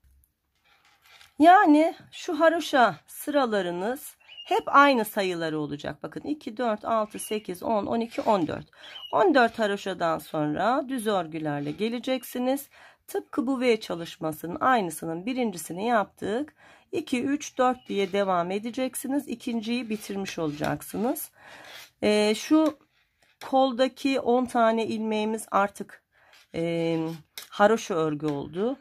Yani şu haroşa sıralarınız hep aynı sayıları olacak. Bakın 2, 4, 6, 8, 10, 12, 14. 14 haroşadan sonra düz örgülerle geleceksiniz. Tıpkı bu V çalışmasının aynısının birincisini yaptık. 2, 3, 4 diye devam edeceksiniz. İkinciyi bitirmiş olacaksınız. Şu koldaki 10 tane ilmeğimiz artık haroşa örgü oldu.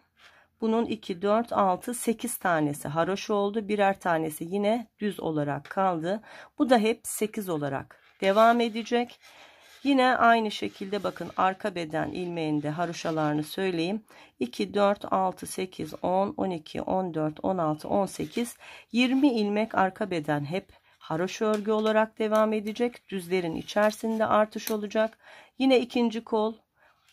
Bunun 2, 4, 6, 8 tanesi haroşa oldu. Birer tanesi yine düz olarak kaldı. Bu da hep 8 olarak devam edecek. Yine aynı şekilde bakın arka beden ilmeğinde haroşalarını söyleyeyim. 2, 4, 6, 8, 10, 12, 14, 16, 18, 20 ilmek arka beden hep haroşa örgü olarak devam edecek. Düzlerin içerisinde artış olacak. Yine ikinci kol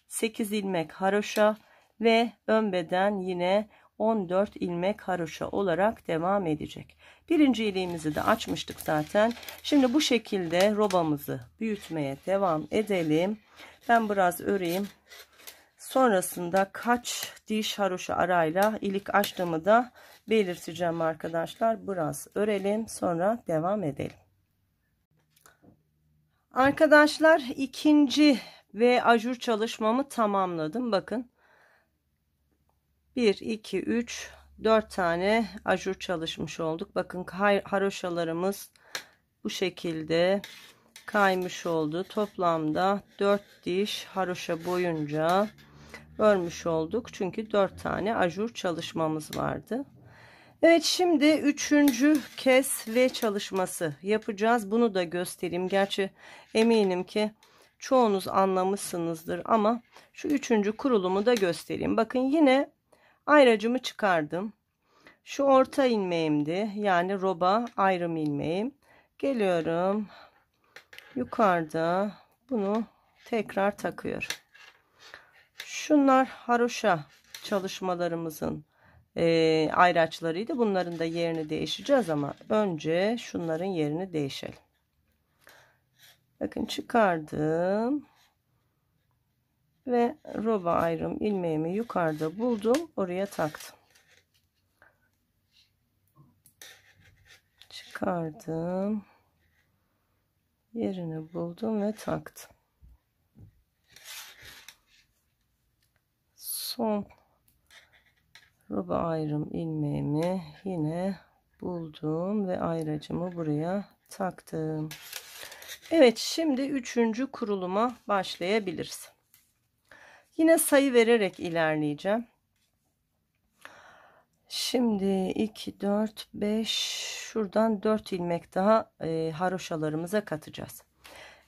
8 ilmek haroşa ve ön beden yine 14 ilmek haroşa olarak devam edecek. Birinci iliğimizi de açmıştık zaten. Şimdi bu şekilde robamızı büyütmeye devam edelim. Ben biraz öreyim. Sonrasında kaç diş haroşa arayla ilik açtığımı da belirteceğim arkadaşlar. Biraz örelim, sonra devam edelim. Arkadaşlar ikinci ve ajur çalışmamı tamamladım. Bakın 1, 2, 3, 4 tane ajur çalışmış olduk. Bakın haroşalarımız bu şekilde kaymış oldu. Toplamda 4 diş haroşa boyunca örmüş olduk. Çünkü 4 tane ajur çalışmamız vardı. Evet, şimdi üçüncü kez V çalışması yapacağız. Bunu da göstereyim. Gerçi eminim ki çoğunuz anlamışsınızdır ama şu üçüncü kurulumu da göstereyim. Bakın yine ayracımı çıkardım. Şu orta ilmeğimdi. Yani roba ayrım ilmeğim. Geliyorum. Yukarıda bunu tekrar takıyorum. Şunlar haroşa çalışmalarımızın ayraçlarıydı. Bunların da yerini değişeceğiz ama önce şunların yerini değişelim. Bakın çıkardım. Ve roba ayrım ilmeğimi yukarıda buldum. Oraya taktım. Çıkardım. Yerini buldum ve taktım. Son roba ayrım ilmeğimi yine buldum ve ayracımı buraya taktım. Evet, şimdi üçüncü kuruluma başlayabiliriz. Yine sayı vererek ilerleyeceğim. Şimdi 2, 4, 5, şuradan 4 ilmek daha haroşalarımıza katacağız.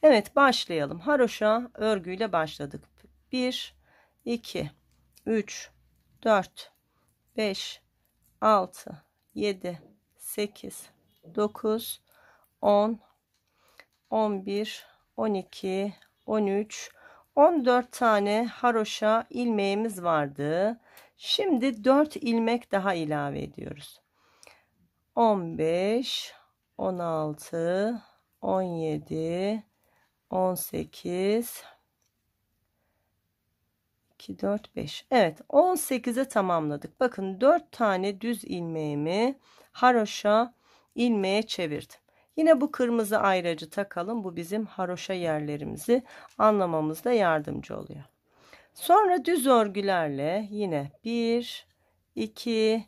Evet, başlayalım. Haroşa örgüyle başladık. 1, 2, 3, 4, 5, 6, 7, 8, 9, 10, 11, 12, 13, 14 tane haroşa ilmeğimiz vardı. Şimdi 4 ilmek daha ilave ediyoruz. 15, 16, 17, 18, 2, 4, 5. Evet, 18'e tamamladık. Bakın 4 tane düz ilmeğimi haroşa ilmeğe çevirdim. Yine bu kırmızı ayracı takalım. Bu bizim haroşa yerlerimizi anlamamızda yardımcı oluyor. Sonra düz örgülerle yine 1, 2,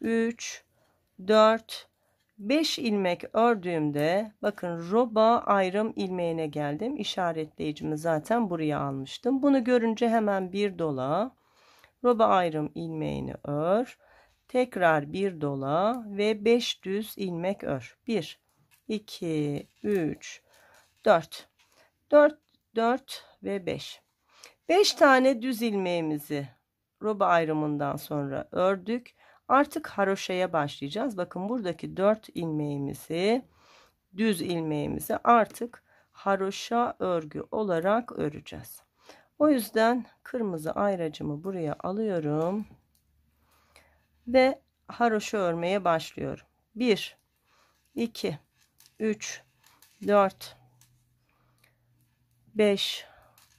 3, 4, 5 ilmek ördüğümde bakın roba ayrım ilmeğine geldim. İşaretleyicimi zaten buraya almıştım. Bunu görünce hemen bir dola, roba ayrım ilmeğini ör. Tekrar bir dola ve 5 düz ilmek ör. 1, 2, 3, 4. 4, 4 ve 5. 5 tane düz ilmeğimizi roba ayrımından sonra ördük. Artık haroşaya başlayacağız. Bakın buradaki 4 ilmeğimizi, düz ilmeğimizi artık haroşa örgü olarak öreceğiz. O yüzden kırmızı ayracımı buraya alıyorum ve haroşa örmeye başlıyorum. 1, 2, 3, 4, 5,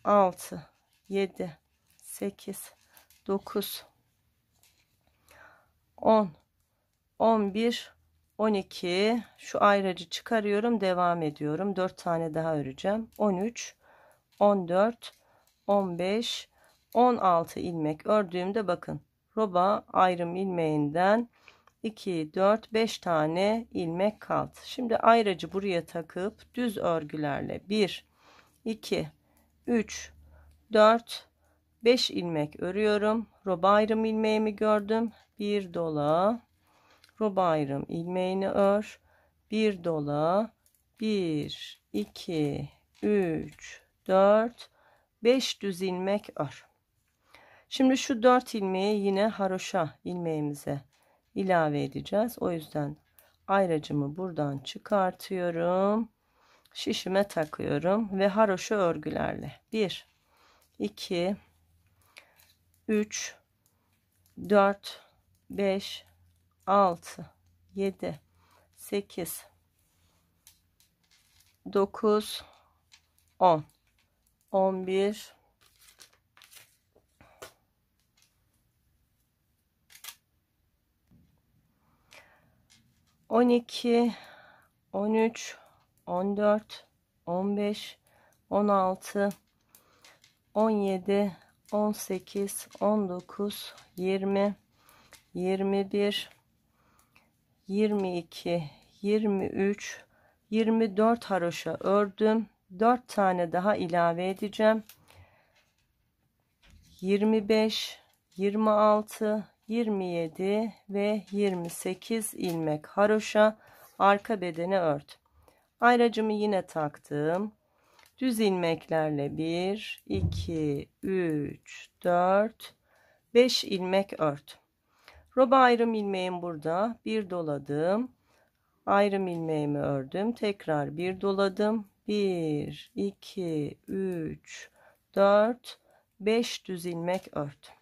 6, 7, 8, 9, 10, 11, 12. Şu ayracı çıkarıyorum, devam ediyorum. 4 tane daha öreceğim. 13, 14, 15, 16 ilmek ördüğümde bakın roba ayrım ilmeğinden 2, 4, 5 tane ilmek kaldı. Şimdi ayracı buraya takıp düz örgülerle 1, 2, 3, 4, 5 ilmek örüyorum. Roba ayrım ilmeğimi gördüm. Bir dola, roba ayrım ilmeğini ör. Bir dola, 1, 2, 3, 4, 5 düz ilmek ör. Şimdi şu 4 ilmeği yine haroşa ilmeğimize ilave edeceğiz. O yüzden ayracımı buradan çıkartıyorum. Şişime takıyorum ve haroşa örgülerle 1, 2, 3, 4, 5, 6, 7, 8, 9, 10, 11, 12, 13, 14, 15, 16, 17, 18, 19, 20, 21, 22, 23, 24 haroşa ördüm. 4 tane daha ilave edeceğim. 25, 26, 27 ve 28 ilmek haroşa arka bedeni ördüm. Ayracımı yine taktım. Düz ilmeklerle 1, 2, 3, 4, 5 ilmek ördüm. Roba ayrım ilmeğim burada. Bir doladım. Ayrım ilmeğimi ördüm. Tekrar bir doladım. 1, 2, 3, 4, 5 düz ilmek ördüm.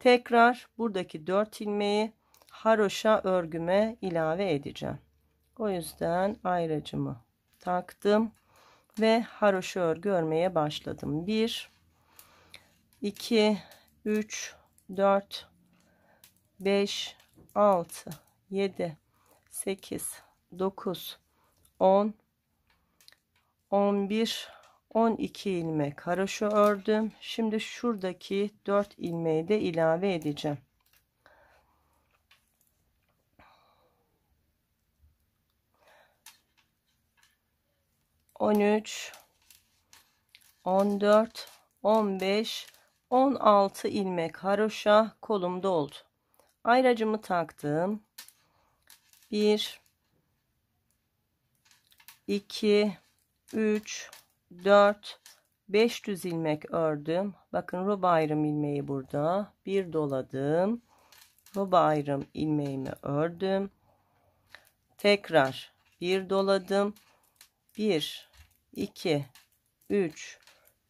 Tekrar buradaki 4 ilmeği haroşa örgüme ilave edeceğim. O yüzden ayracımı taktım ve haroşa örgü örmeye başladım. 1, 2, 3, 4, 5, 6, 7, 8, 9, 10, 11, 12 ilmek haroşa ördüm. Şimdi şuradaki 4 ilmeği de ilave edeceğim. On üç, 14, 15, 16 ilmek haroşa kolumda oldu. Ayracımı taktım. 1, 2, 3, 4, 5 düz ilmek ördüm. Bakın roba ayrım ilmeği burada. Bir doladım. Roba ayrım ilmeğimi ördüm. Tekrar bir doladım. 1, 2, 3,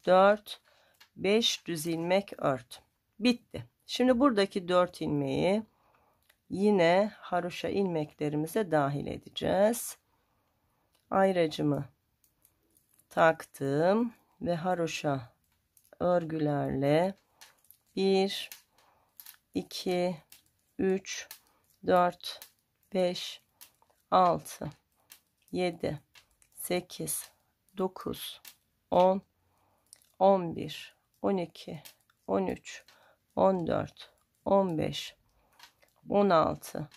4, 5 düz ilmek ördüm. Bitti. Şimdi buradaki 4 ilmeği yine haroşa ilmeklerimize dahil edeceğiz. Ayracımı taktım ve haroşa örgülerle 1, 2, 3, 4, 5, 6, 7, 8, 9, 10, 11, 12, 13, 14, 15, 16,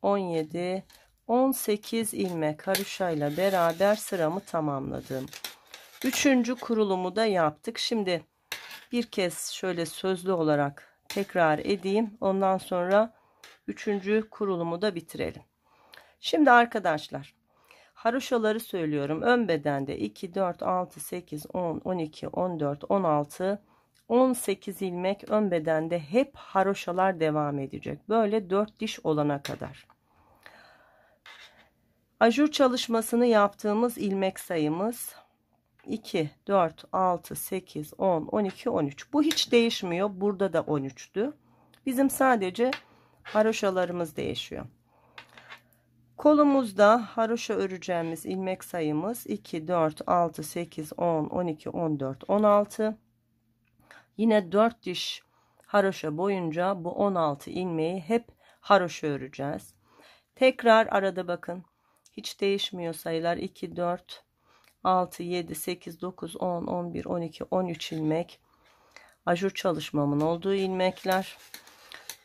17, 18 ilmek haroşayla beraber sıramı tamamladım. Üçüncü kurulumu da yaptık. Şimdi bir kez şöyle sözlü olarak tekrar edeyim. Ondan sonra üçüncü kurulumu da bitirelim. Şimdi arkadaşlar, haroşaları söylüyorum. Ön bedende 2, 4, 6, 8, 10, 12, 14, 16, 18 ilmek ön bedende hep haroşalar devam edecek. Böyle 4 diş olana kadar. Ajur çalışmasını yaptığımız ilmek sayımız 2, 4, 6, 8, 10, 12, 13. Bu hiç değişmiyor. Burada da 13'tü. Bizim sadece haroşalarımız değişiyor. Kolumuzda haroşa öreceğimiz ilmek sayımız 2, 4, 6, 8, 10, 12, 14, 16. Yine 4 diş haroşa boyunca bu 16 ilmeği hep haroşa öreceğiz. Tekrar arada bakın. Hiç değişmiyor sayılar. 2, 4, 6, 7, 8, 9, 10, 11, 12, 13 ilmek. Ajur çalışmamın olduğu ilmekler.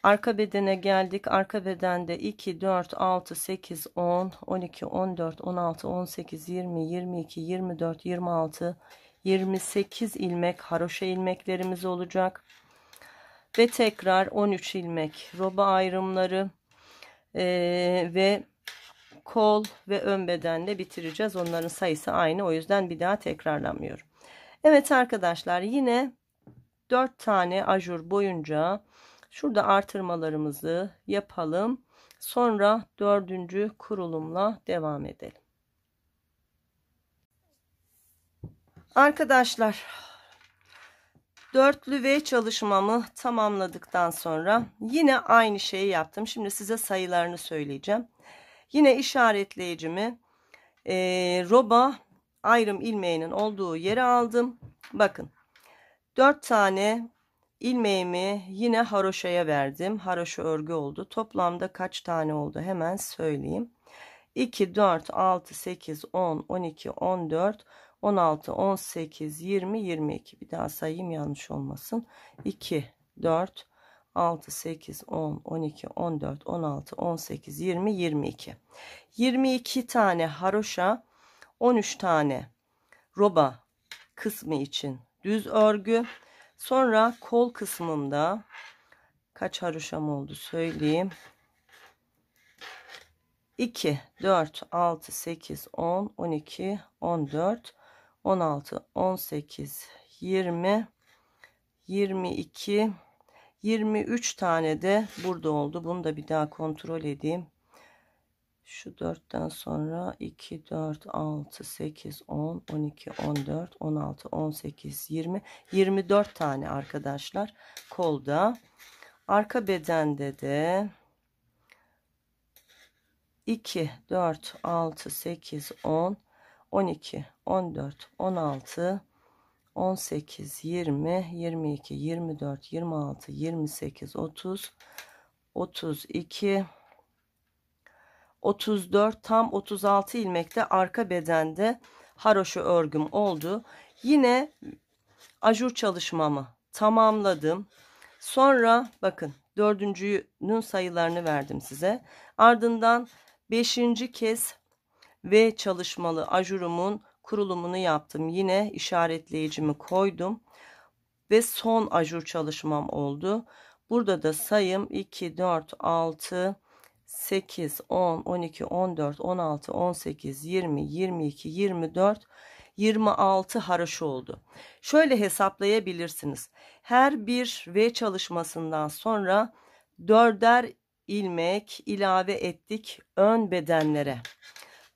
Arka bedene geldik. Arka bedende 2, 4, 6, 8, 10, 12, 14, 16, 18, 20, 22, 24, 26, 28 ilmek haroşa ilmeklerimiz olacak. Ve tekrar 13 ilmek roba ayrımları ve kol ve ön bedenle bitireceğiz. Onların sayısı aynı. O yüzden bir daha tekrarlamıyorum. Evet arkadaşlar, yine 4 tane ajur boyunca şurada artırmalarımızı yapalım. Sonra 4. kurulumla devam edelim. Arkadaşlar, dörtlü V çalışmamı tamamladıktan sonra yine aynı şeyi yaptım. Şimdi size sayılarını söyleyeceğim. Yine işaretleyicimi roba ayrım ilmeğinin olduğu yere aldım. Bakın 4 tane ilmeğimi yine haroşaya verdim. Haroşa örgü oldu. Toplamda kaç tane oldu hemen söyleyeyim. 2, 4, 6, 8, 10, 12, 14, 16, 18, 20, 22. Bir daha sayayım yanlış olmasın. 2, 4, 6, 8, 10, 12, 14, 16, 18, 20, 22. 22 tane haroşa, 13 tane roba kısmı için düz örgü. Sonra kol kısmımda kaç haroşam oldu söyleyeyim. 2, 4, 6, 8, 10, 12, 14, 16, 18, 20, 22, 23 tane de burada oldu. Bunu da bir daha kontrol edeyim. Şu 4'ten sonra 2, 4, 6, 8, 10, 12, 14, 16, 18, 20, 24 tane arkadaşlar kolda. Arka bedende de 2, 4, 6, 8, 10, 12, 14, 16, 18, 20, 22, 24, 26, 28, 30, 32, 34, tam 36 ilmekte arka bedende haroşa örgüm oldu. Yine ajur çalışmamı tamamladım. Sonra bakın 4.'nün sayılarını verdim size. Ardından 5. kez V çalışmalı ajurumun kurulumunu yaptım. Yine işaretleyicimi koydum. Ve son ajur çalışmam oldu. Burada da sayım 2, 4, 6, 8, 10, 12, 14, 16, 18, 20, 22, 24, 26 haroşa oldu. Şöyle hesaplayabilirsiniz. Her bir V çalışmasından sonra 4'er ilmek ilave ettik ön bedenlere.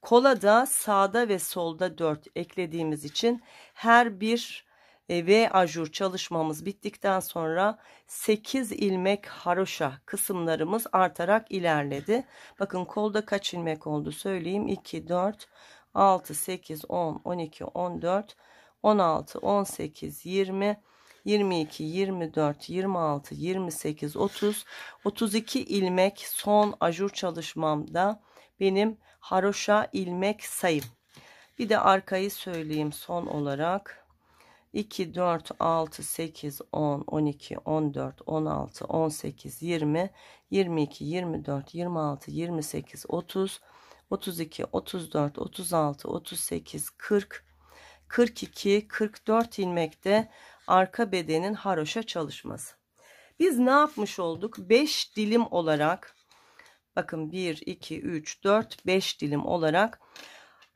Kola da sağda ve solda 4 eklediğimiz için her bir V ajur çalışmamız bittikten sonra 8 ilmek haroşa kısımlarımız artarak ilerledi. Bakın kolda kaç ilmek oldu söyleyeyim. 2, 4, 6, 8, 10, 12, 14, 16, 18, 20, 22, 24, 26, 28, 30, 32 ilmek son ajur çalışmamda benim haroşa ilmek sayım. Bir de arkayı söyleyeyim son olarak. 2, 4, 6, 8, 10, 12, 14, 16, 18, 20, 22, 24, 26, 28, 30, 32, 34, 36, 38, 40, 42, 44 ilmekte arka bedenin haroşa çalışması. Biz ne yapmış olduk? 5 dilim olarak, bakın 1, 2, 3, 4, 5 dilim olarak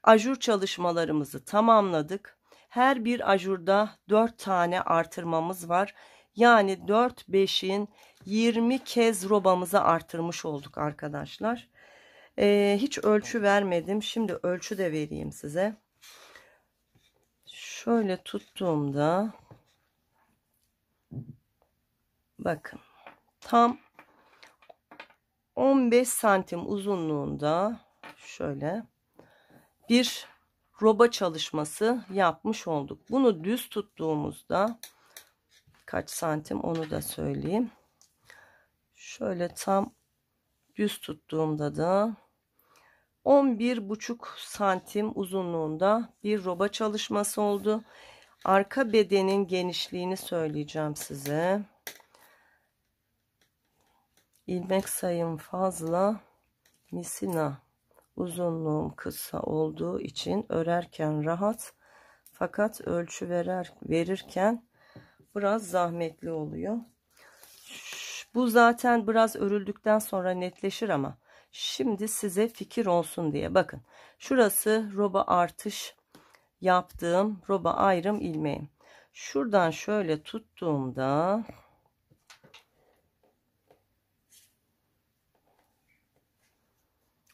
ajur çalışmalarımızı tamamladık. Her bir ajurda 4 tane artırmamız var. Yani 4 5'in 20 kez robamızı artırmış olduk arkadaşlar. Hiç ölçü vermedim. Şimdi ölçü de vereyim size. Şöyle tuttuğumda bakın tam 15 santim uzunluğunda şöyle bir roba çalışması yapmış olduk. Bunu düz tuttuğumuzda kaç santim onu da söyleyeyim. Şöyle tam düz tuttuğumda da 11,5 santim uzunluğunda bir roba çalışması oldu. Arka bedenin genişliğini söyleyeceğim size. İlmek sayım fazla, misina uzunluğum kısa olduğu için örerken rahat, fakat ölçü verirken biraz zahmetli oluyor. Bu zaten biraz örüldükten sonra netleşir ama şimdi size fikir olsun diye bakın. Şurası roba artış yaptığım roba ayrım ilmeğim. Şuradan şöyle tuttuğumda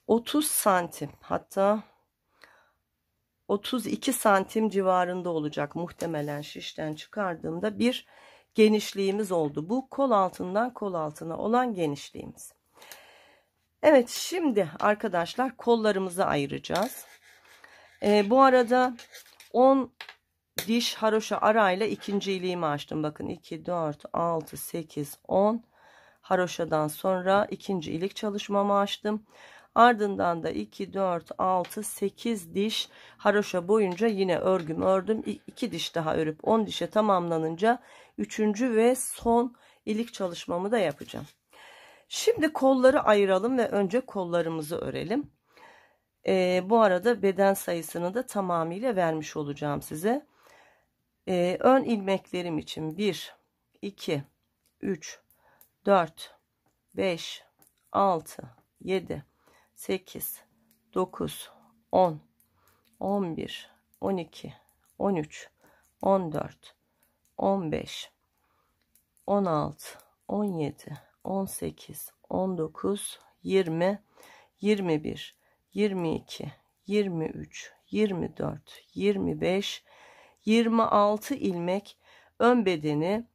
30 santim, hatta 32 santim civarında olacak muhtemelen şişten çıkardığımda bir genişliğimiz oldu. Bu kol altından kol altına olan genişliğimiz. Evet, şimdi arkadaşlar kollarımızı ayıracağız. Bu arada 10 diş haroşa arayla ikinci iliğimi açtım. Bakın 2, 4, 6, 8, 10 haroşadan sonra ikinci ilik çalışmamı açtım. Ardından da 2, 4, 6, 8 diş haroşa boyunca yine örgümü ördüm. 2 diş daha örüp 10 dişe tamamlanınca 3. ve son ilik çalışmamı da yapacağım. Şimdi kolları ayıralım ve önce kollarımızı örelim. Bu arada beden sayısını da tamamıyla vermiş olacağım size. Ön ilmeklerim için 1, 2, 3, 4, 5, 6, 7, 8, 9, 10, 11, 12, 13, 14, 15, 16, 17, 18, 19, 20, 21, 22, 23, 24, 25, 26 ilmek ön bedeni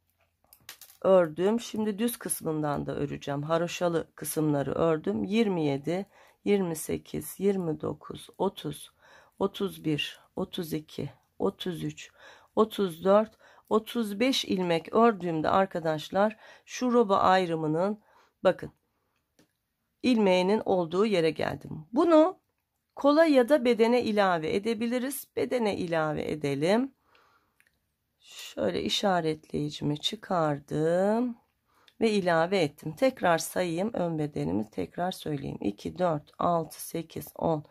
ördüm. Şimdi düz kısmından da öreceğim. Haroşalı kısımları ördüm. 27, 28, 29, 30, 31, 32, 33, 34, 35 ilmek ördüğümde arkadaşlar şu roba ayrımının bakın ilmeğinin olduğu yere geldim. Bunu kola ya da bedene ilave edebiliriz. Bedene ilave edelim. Şöyle işaretleyicimi çıkardım ve ilave ettim. Tekrar sayayım, ön bedenimi tekrar söyleyeyim. 2, 4, 6, 8, 10,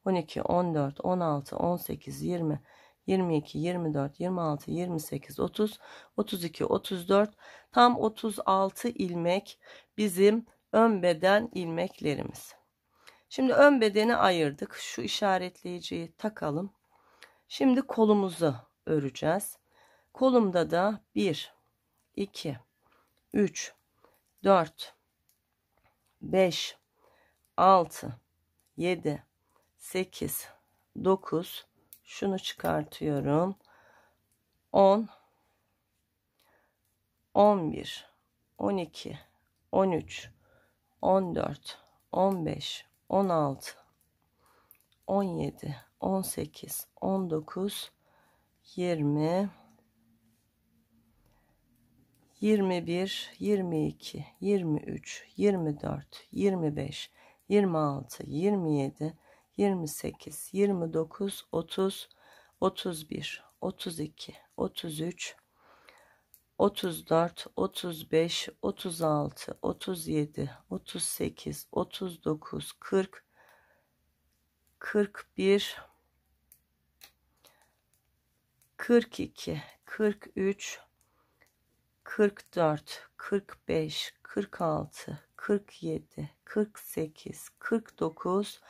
12, 14, 16, 18, 20, 22, 24, 26, 28, 30, 32, 34, tam 36 ilmek bizim ön beden ilmeklerimiz. Şimdi ön bedeni ayırdık. Şu işaretleyiciyi takalım. Şimdi kolumuzu öreceğiz. Kolumda da 1, 2, 3, 4, 5, 6, 7, 8, 9, şunu çıkartıyorum. 10, 11, 12, 13, 14, 15, 16, 17, 18, 19, 20, 21, 22, 23, 24, 25, 26, 27, 28, 29, 30, 31, 32, 33, 34, 35, 36, 37, 38, 39, 40, 41, 42, 43, 44, 45, 46, 47, 48, 49,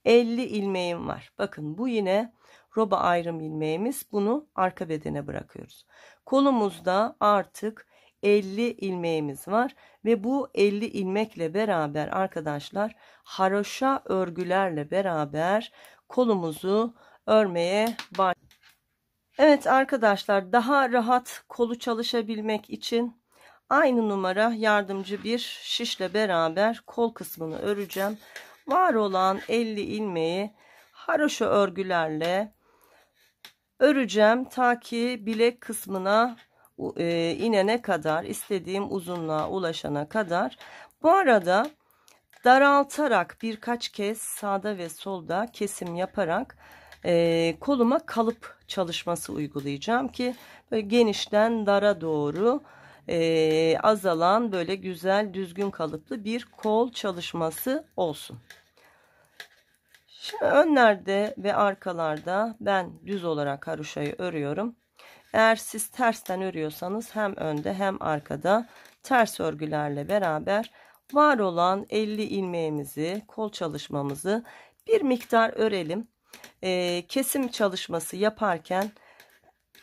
50 ilmeğim var. Bakın bu yine roba ayrım ilmeğimiz. Bunu arka bedene bırakıyoruz. Kolumuzda artık 50 ilmeğimiz var ve bu 50 ilmekle beraber arkadaşlar haroşa örgülerle beraber kolumuzu örmeye başlıyoruz. Evet arkadaşlar, daha rahat kolu çalışabilmek için aynı numara yardımcı bir şişle beraber kol kısmını öreceğim. Var olan 50 ilmeği haroşa örgülerle öreceğim ta ki bilek kısmına inene kadar, istediğim uzunluğa ulaşana kadar. Bu arada daraltarak birkaç kez sağda ve solda kesim yaparak koluma kalıp çalışması uygulayacağım ki böyle genişten dara doğru azalan böyle güzel düzgün kalıplı bir kol çalışması olsun. Şimdi önlerde ve arkalarda ben düz olarak haroşayı örüyorum. Eğer siz tersten örüyorsanız hem önde hem arkada ters örgülerle beraber var olan 50 ilmeğimizi, kol çalışmamızı bir miktar örelim. Kesim çalışması yaparken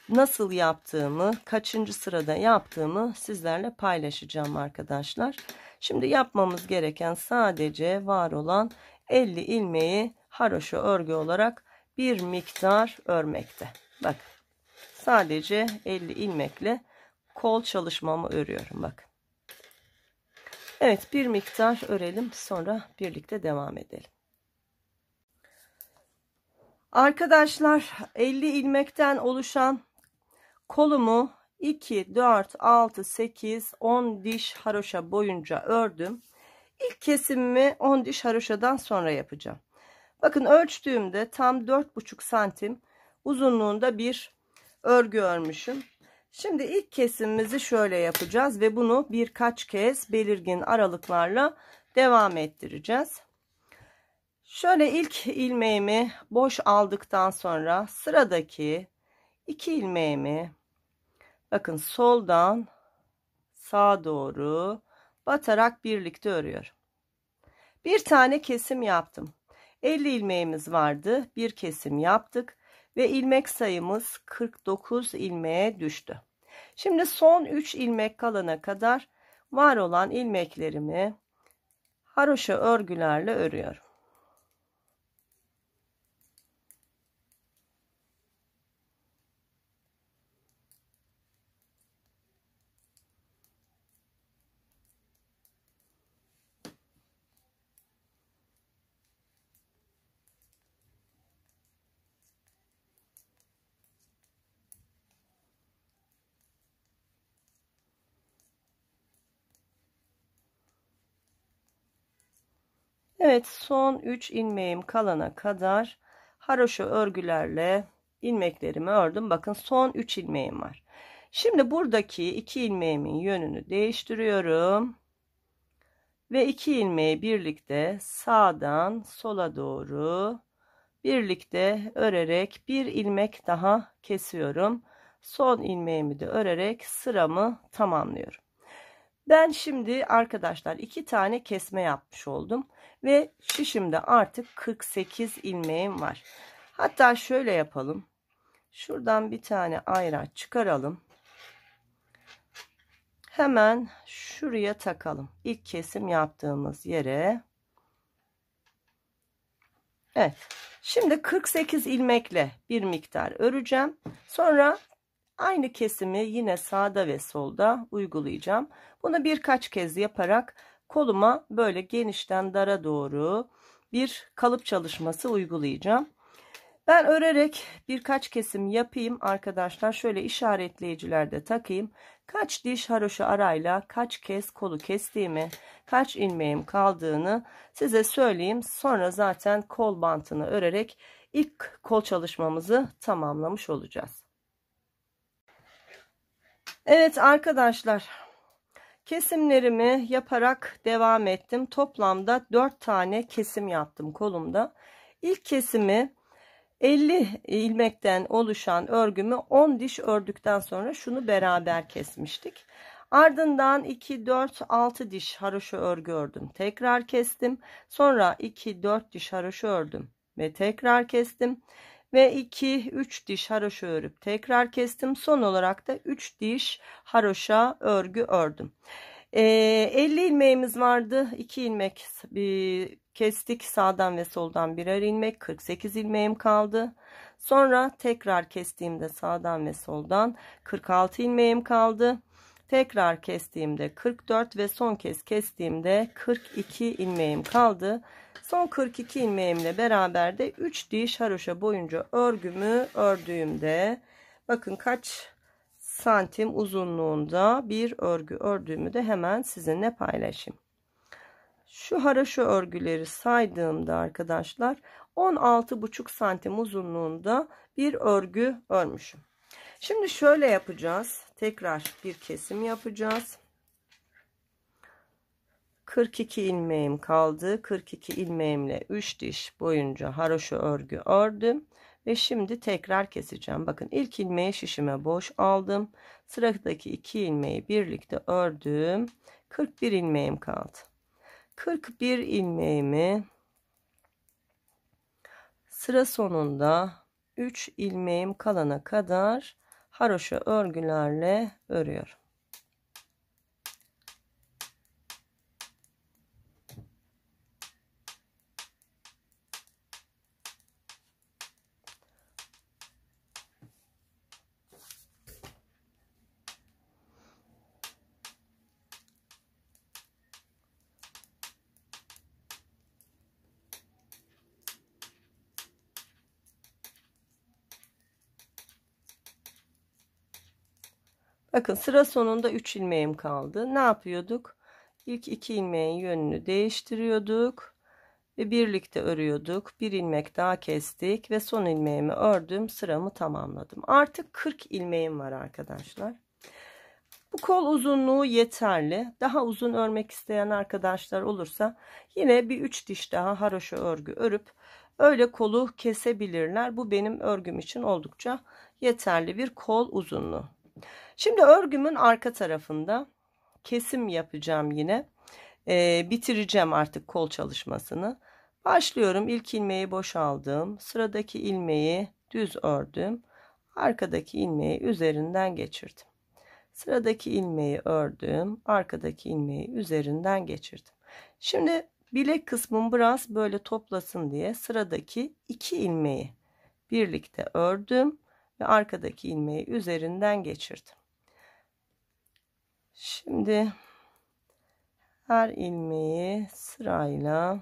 nasıl yaptığımı, kaçıncı sırada yaptığımı sizlerle paylaşacağım arkadaşlar. Şimdi yapmamız gereken sadece var olan 50 ilmeği haroşa örgü olarak bir miktar örmekte. Bak, sadece 50 ilmekle kol çalışmamı örüyorum. Bak. Evet, bir miktar örelim, sonra birlikte devam edelim. Arkadaşlar, 50 ilmekten oluşan kolumu 2, 4, 6, 8, 10 diş haroşa boyunca ördüm. İlk kesimimi 10 diş haroşadan sonra yapacağım. Bakın ölçtüğümde tam 4,5 santim uzunluğunda bir örgü örmüşüm. Şimdi ilk kesimimizi şöyle yapacağız ve bunu birkaç kez belirgin aralıklarla devam ettireceğiz. Şöyle ilk ilmeğimi boş aldıktan sonra sıradaki 2 ilmeğimi bakın soldan sağa doğru batarak birlikte örüyorum. Bir tane kesim yaptım. 50 ilmeğimiz vardı. Bir kesim yaptık ve ilmek sayımız 49 ilmeğe düştü. Şimdi son 3 ilmek kalana kadar var olan ilmeklerimi haroşa örgülerle örüyorum. Evet, son 3 ilmeğim kalana kadar haroşa örgülerle ilmeklerimi ördüm. Bakın son 3 ilmeğim var. Şimdi buradaki 2 ilmeğimin yönünü değiştiriyorum. Ve 2 ilmeği birlikte sağdan sola doğru birlikte örerek bir ilmek daha kesiyorum. Son ilmeğimi de örerek sıramı tamamlıyorum. Ben şimdi arkadaşlar 2 tane kesme yapmış oldum ve şişimde artık 48 ilmeğim var. Hatta şöyle yapalım. Şuradan bir tane ayraç çıkaralım. Hemen şuraya takalım. İlk kesim yaptığımız yere. Evet. Şimdi 48 ilmekle bir miktar öreceğim. Sonra aynı kesimi yine sağda ve solda uygulayacağım. Bunu birkaç kez yaparak koluma böyle genişten dara doğru bir kalıp çalışması uygulayacağım. Ben örerek birkaç kesim yapayım arkadaşlar. Şöyle işaretleyicilerde takayım. Kaç diş haroşa arayla kaç kez kolu kestiğimi, kaç ilmeğim kaldığını size söyleyeyim. Sonra zaten kol bantını örerek ilk kol çalışmamızı tamamlamış olacağız. Evet arkadaşlar, kesimlerimi yaparak devam ettim. Toplamda 4 tane kesim yaptım kolumda. İlk kesimi 50 ilmekten oluşan örgümü 10 diş ördükten sonra şunu beraber kesmiştik. Ardından 2, 4, 6 diş haroşa örgü ördüm. Tekrar kestim. Sonra 2, 4 diş haroşa ördüm ve tekrar kestim. Ve 2, 3 diş haroşa örüp tekrar kestim. Son olarak da 3 diş haroşa örgü ördüm. 50 ilmeğimiz vardı. 2 ilmek kestik. Sağdan ve soldan birer ilmek. 48 ilmeğim kaldı. Sonra tekrar kestiğimde sağdan ve soldan 46 ilmeğim kaldı. Tekrar kestiğimde 44 ve son kez kestiğimde 42 ilmeğim kaldı. Son 42 ilmeğimle beraber de 3 diş haroşa boyunca örgümü ördüğümde bakın kaç santim uzunluğunda bir örgü ördüğümü de hemen sizinle paylaşayım. Şu haroşa örgüleri saydığımda arkadaşlar 16,5 santim uzunluğunda bir örgü örmüşüm. Şimdi şöyle yapacağız. Tekrar bir kesim yapacağız. 42 ilmeğim kaldı. 42 ilmeğimle 3 diş boyunca haroşa örgü ördüm. Ve şimdi tekrar keseceğim. Bakın ilk ilmeği şişime boş aldım. Sıradaki 2 ilmeği birlikte ördüm. 41 ilmeğim kaldı. 41 ilmeğimi sıra sonunda 3 ilmeğim kalana kadar haroşa örgülerle örüyorum. Bakın sıra sonunda 3 ilmeğim kaldı. Ne yapıyorduk? İlk 2 ilmeğin yönünü değiştiriyorduk ve birlikte örüyorduk. Bir ilmek daha kestik ve son ilmeğimi ördüm. Sıramı tamamladım. Artık 40 ilmeğim var arkadaşlar. Bu kol uzunluğu yeterli. Daha uzun örmek isteyen arkadaşlar olursa yine bir 3 diş daha haroşa örgü örüp öyle kolu kesebilirler. Bu benim örgüm için oldukça yeterli bir kol uzunluğu. Şimdi örgümün arka tarafında kesim yapacağım yine. Bitireceğim artık kol çalışmasını. Başlıyorum. İlk ilmeği boşaldım. Sıradaki ilmeği düz ördüm. Arkadaki ilmeği üzerinden geçirdim. Sıradaki ilmeği ördüm. Arkadaki ilmeği üzerinden geçirdim. Şimdi bilek kısmım biraz böyle toplasın diye sıradaki 2 ilmeği birlikte ördüm ve arkadaki ilmeği üzerinden geçirdim. Şimdi her ilmeği sırayla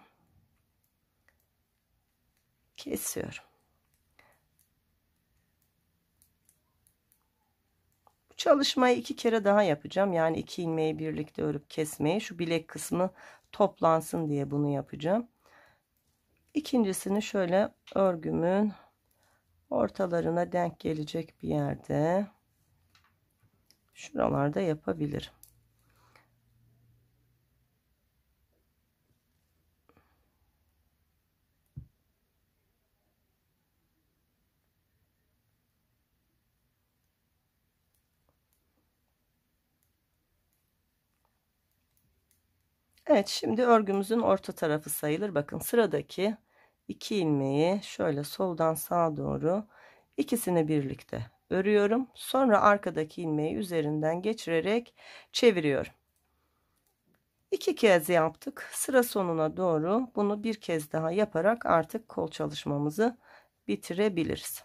kesiyorum. Bu çalışmayı 2 kere daha yapacağım. Yani 2 ilmeği birlikte örüp kesmeyi, şu bilek kısmı toplansın diye bunu yapacağım. İkincisini şöyle örgümün ortalarına denk gelecek bir yerde şuralarda yapabilirim. Evet, şimdi örgümüzün orta tarafı sayılır. Bakın sıradaki 2 ilmeği şöyle soldan sağa doğru ikisini birlikte örüyorum. Sonra arkadaki ilmeği üzerinden geçirerek çeviriyorum. 2 kez yaptık. Sıra sonuna doğru bunu bir kez daha yaparak artık kol çalışmamızı bitirebiliriz.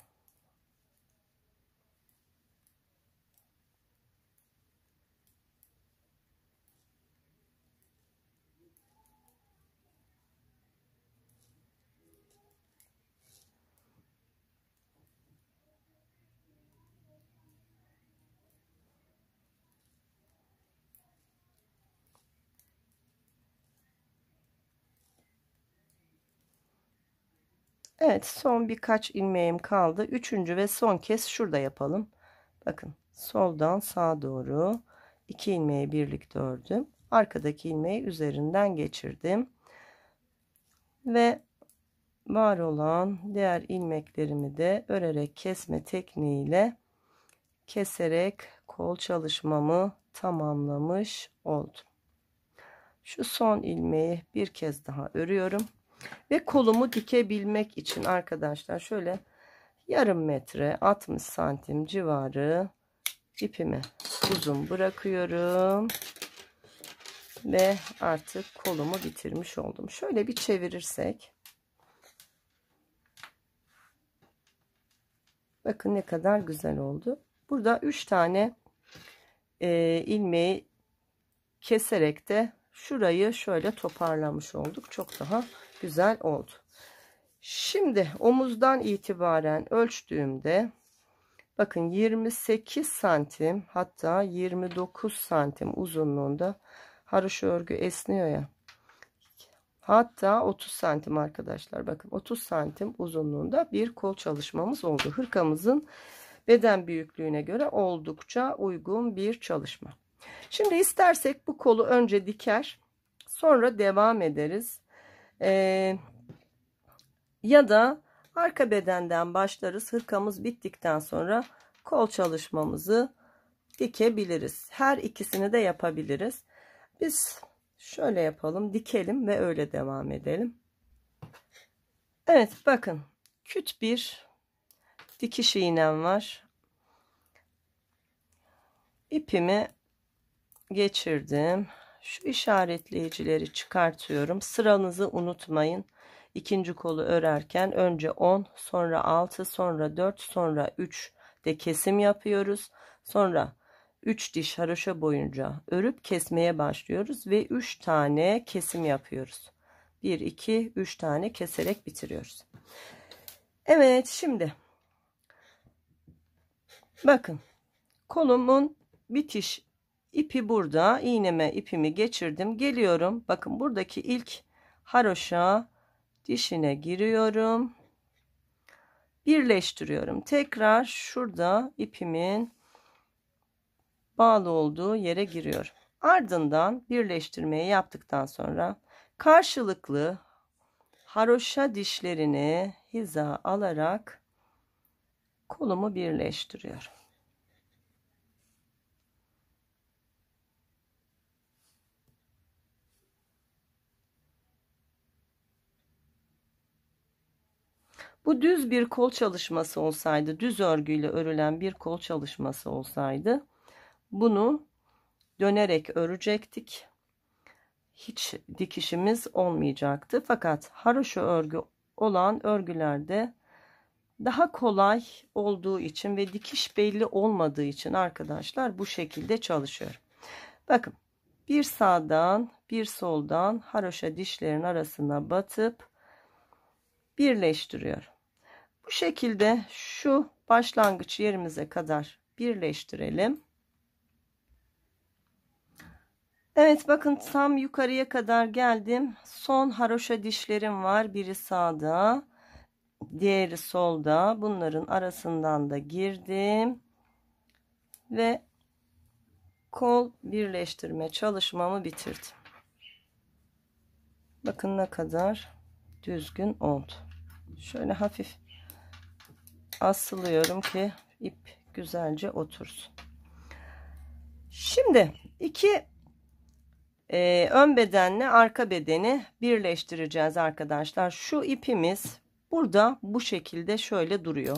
Evet, son birkaç ilmeğim kaldı. Üçüncü ve son kez şurada yapalım. Bakın, soldan sağa doğru 2 ilmeği birlikte ördüm. Arkadaki ilmeği üzerinden geçirdim. Ve var olan diğer ilmeklerimi de örerek kesme tekniğiyle keserek kol çalışmamı tamamlamış oldum. Şu son ilmeği bir kez daha örüyorum ve kolumu dikebilmek için arkadaşlar şöyle yarım metre 60 santim civarı ipimi uzun bırakıyorum ve artık kolumu bitirmiş oldum. Şöyle bir çevirirsek bakın ne kadar güzel oldu. Burada 3 tane ilmeği keserek de şurayı şöyle toparlamış olduk. Çok daha güzel oldu. Şimdi omuzdan itibaren ölçtüğümde bakın 28 santim hatta 29 santim uzunluğunda haroşa örgü esniyor ya. Hatta 30 santim arkadaşlar, bakın 30 santim uzunluğunda bir kol çalışmamız oldu. Hırkamızın beden büyüklüğüne göre oldukça uygun bir çalışma. Şimdi istersek bu kolu önce diker sonra devam ederiz. Ya da arka bedenden başlarız. Hırkamız bittikten sonra kol çalışmamızı dikebiliriz. Her ikisini de yapabiliriz. Biz şöyle yapalım, dikelim ve öyle devam edelim. Evet, bakın küt bir dikiş iğnem var. İpimi geçirdim. Şu işaretleyicileri çıkartıyorum. Sıranızı unutmayın. İkinci kolu örerken önce 10, sonra 6, sonra 4, sonra 3 de kesim yapıyoruz. Sonra 3 diş haroşa boyunca örüp kesmeye başlıyoruz ve 3 tane kesim yapıyoruz. 1, 2, 3 tane keserek bitiriyoruz. Evet, şimdi bakın kolumun bitiş ipi burada. İğneme ipimi geçirdim. Geliyorum. Bakın buradaki ilk haroşa dişine giriyorum. Birleştiriyorum. Tekrar şurada ipimin bağlı olduğu yere giriyorum. Ardından birleştirmeyi yaptıktan sonra karşılıklı haroşa dişlerini hiza alarak kolumu birleştiriyorum. Bu düz bir kol çalışması olsaydı, düz örgüyle örülen bir kol çalışması olsaydı bunu dönerek örecektik. Hiç dikişimiz olmayacaktı. Fakat haroşa örgü olan örgülerde daha kolay olduğu için ve dikiş belli olmadığı için arkadaşlar bu şekilde çalışıyor. Bakın, bir sağdan bir soldan haroşa dişlerin arasına batıp birleştiriyorum. Bu şekilde şu başlangıç yerimize kadar birleştirelim. Evet, bakın tam yukarıya kadar geldim. Son haroşa dişlerim var. Biri sağda, diğeri solda. Bunların arasından da girdim. Ve kol birleştirme çalışmamı bitirdim. Bakın ne kadar düzgün oldu. Şöyle hafif asılıyorum ki ip güzelce otursun. Şimdi iki ön bedenle arka bedeni birleştireceğiz arkadaşlar. Şu ipimiz burada bu şekilde şöyle duruyor.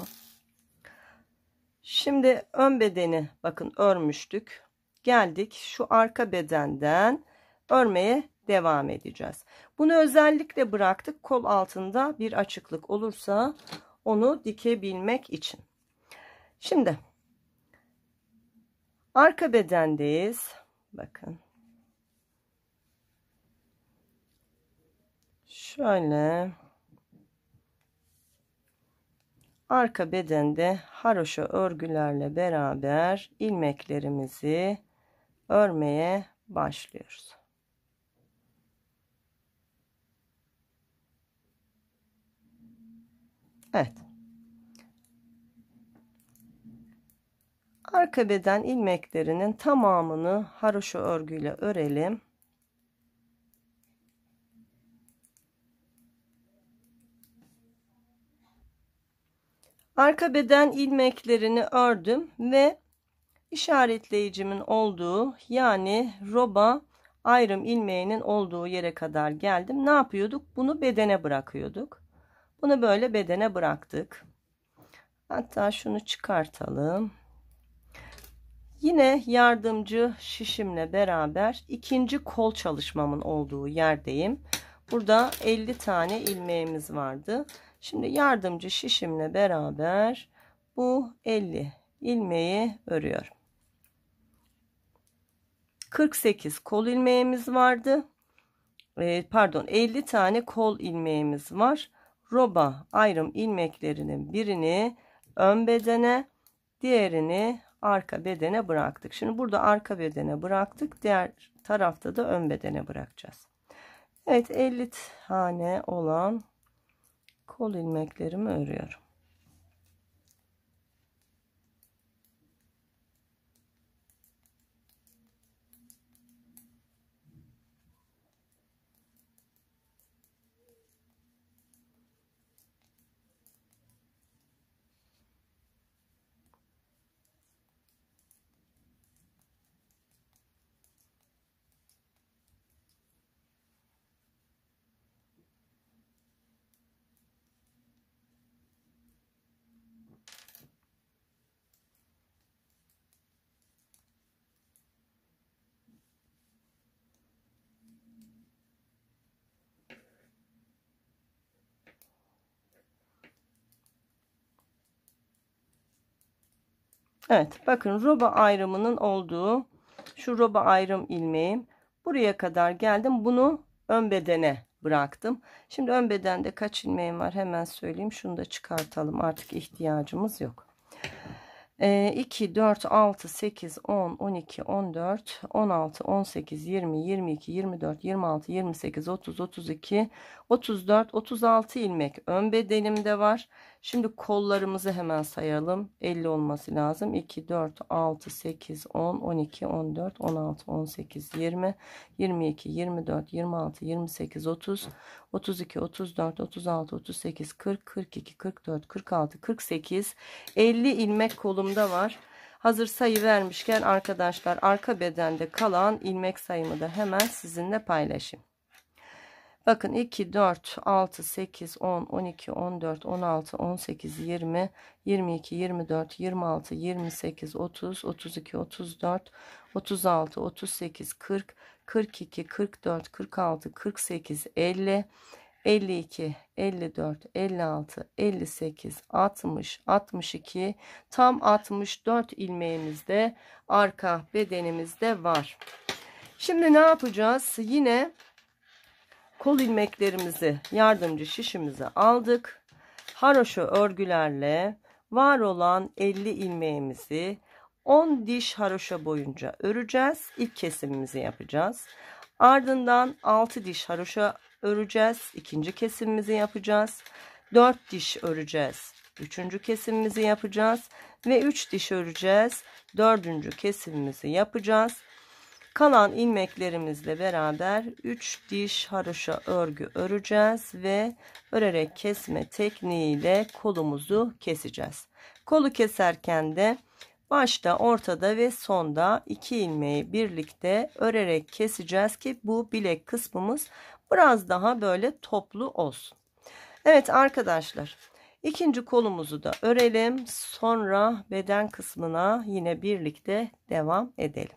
Şimdi ön bedeni bakın örmüştük. Geldik şu arka bedenden örmeye devam edeceğiz. Bunu özellikle bıraktık. Kol altında bir açıklık olursa onu dikebilmek için. Şimdi arka bedendeyiz. Bakın. Şöyle arka bedende haroşa örgülerle beraber ilmeklerimizi örmeye başlıyoruz. Evet. Arka beden ilmeklerinin tamamını haroşa örgüyle örelim. Arka beden ilmeklerini ördüm ve işaretleyicimin olduğu, yani roba ayrım ilmeğinin olduğu yere kadar geldim. Ne yapıyorduk? Bunu bedene bırakıyorduk. Bunu böyle bedene bıraktık. Hatta şunu çıkartalım. Yine yardımcı şişimle beraber ikinci kol çalışmamın olduğu yerdeyim. Burada 50 tane ilmeğimiz vardı. Şimdi yardımcı şişimle beraber bu 50 ilmeği örüyorum. 48 kol ilmeğimiz vardı. Pardon, 50 tane kol ilmeğimiz var. Roba ayrım ilmeklerinin birini ön bedene, diğerini arka bedene bıraktık. Şimdi burada arka bedene bıraktık. Diğer tarafta da ön bedene bırakacağız. Evet, 50 tane olan kol ilmeklerimi örüyorum. Evet, bakın roba ayrımının olduğu şu roba ayrım ilmeğim buraya kadar geldim. Bunu ön bedene bıraktım. Şimdi ön bedende kaç ilmeğim var hemen söyleyeyim. Şunu da çıkartalım, artık ihtiyacımız yok. 2, 4, 6, 8, 10, 12, 14, 16, 18, 20, 22, 24, 26, 28, 30, 32, 34, 36 ilmek ön bedenimde var. Şimdi kollarımızı hemen sayalım. 50 olması lazım. 2, 4, 6, 8, 10, 12, 14, 16, 18, 20, 22, 24, 26, 28, 30, 32, 34, 36, 38, 40, 42, 44, 46, 48, 50 ilmek kolumda var. Hazır sayı vermişken arkadaşlar, arka bedende kalan ilmek sayımı da hemen sizinle paylaşayım. Bakın 2, 4, 6, 8, 10, 12, 14, 16, 18, 20, 22, 24, 26, 28, 30, 32, 34, 36, 38, 40, 42, 44, 46, 48, 50, 52, 54, 56, 58, 60, 62, tam 64 ilmeğimiz de arka bedenimizde var. Şimdi ne yapacağız? Yine kol ilmeklerimizi, yardımcı şişimizi aldık. Haroşa örgülerle var olan 50 ilmeğimizi 10 diş haroşa boyunca öreceğiz. İlk kesimimizi yapacağız. Ardından 6 diş haroşa öreceğiz. İkinci kesimimizi yapacağız. 4 diş öreceğiz. Üçüncü kesimimizi yapacağız. Ve 3 diş öreceğiz. Dördüncü kesimimizi yapacağız. Kalan ilmeklerimizle beraber 3 diş haroşa örgü öreceğiz ve örerek kesme tekniğiyle kolumuzu keseceğiz. Kolu keserken de başta, ortada ve sonda 2 ilmeği birlikte örerek keseceğiz ki bu bilek kısmımız biraz daha böyle toplu olsun. Evet arkadaşlar, ikinci kolumuzu da örelim. Sonra beden kısmına yine birlikte devam edelim.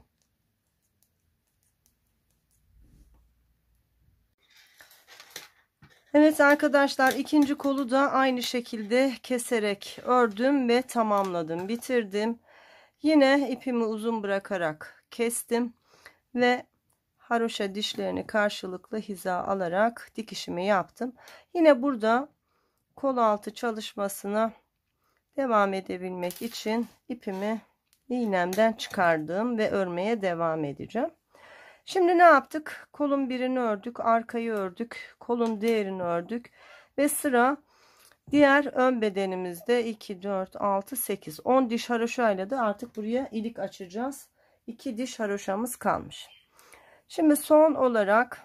Evet arkadaşlar, ikinci kolu da aynı şekilde keserek ördüm ve tamamladım, bitirdim. Yine ipimi uzun bırakarak kestim ve haroşa dişlerini karşılıklı hiza alarak dikişimi yaptım. Yine burada kol altı çalışmasına devam edebilmek için ipimi iğnemden çıkardım ve örmeye devam edeceğim. Şimdi ne yaptık? Kolun birini ördük, arkayı ördük, kolun diğerini ördük ve sıra Diğer ön bedenimizde 2, 4, 6, 8, 10 diş haroşayla da artık buraya ilik açacağız. 2 diş haroşamız kalmış. Şimdi son olarak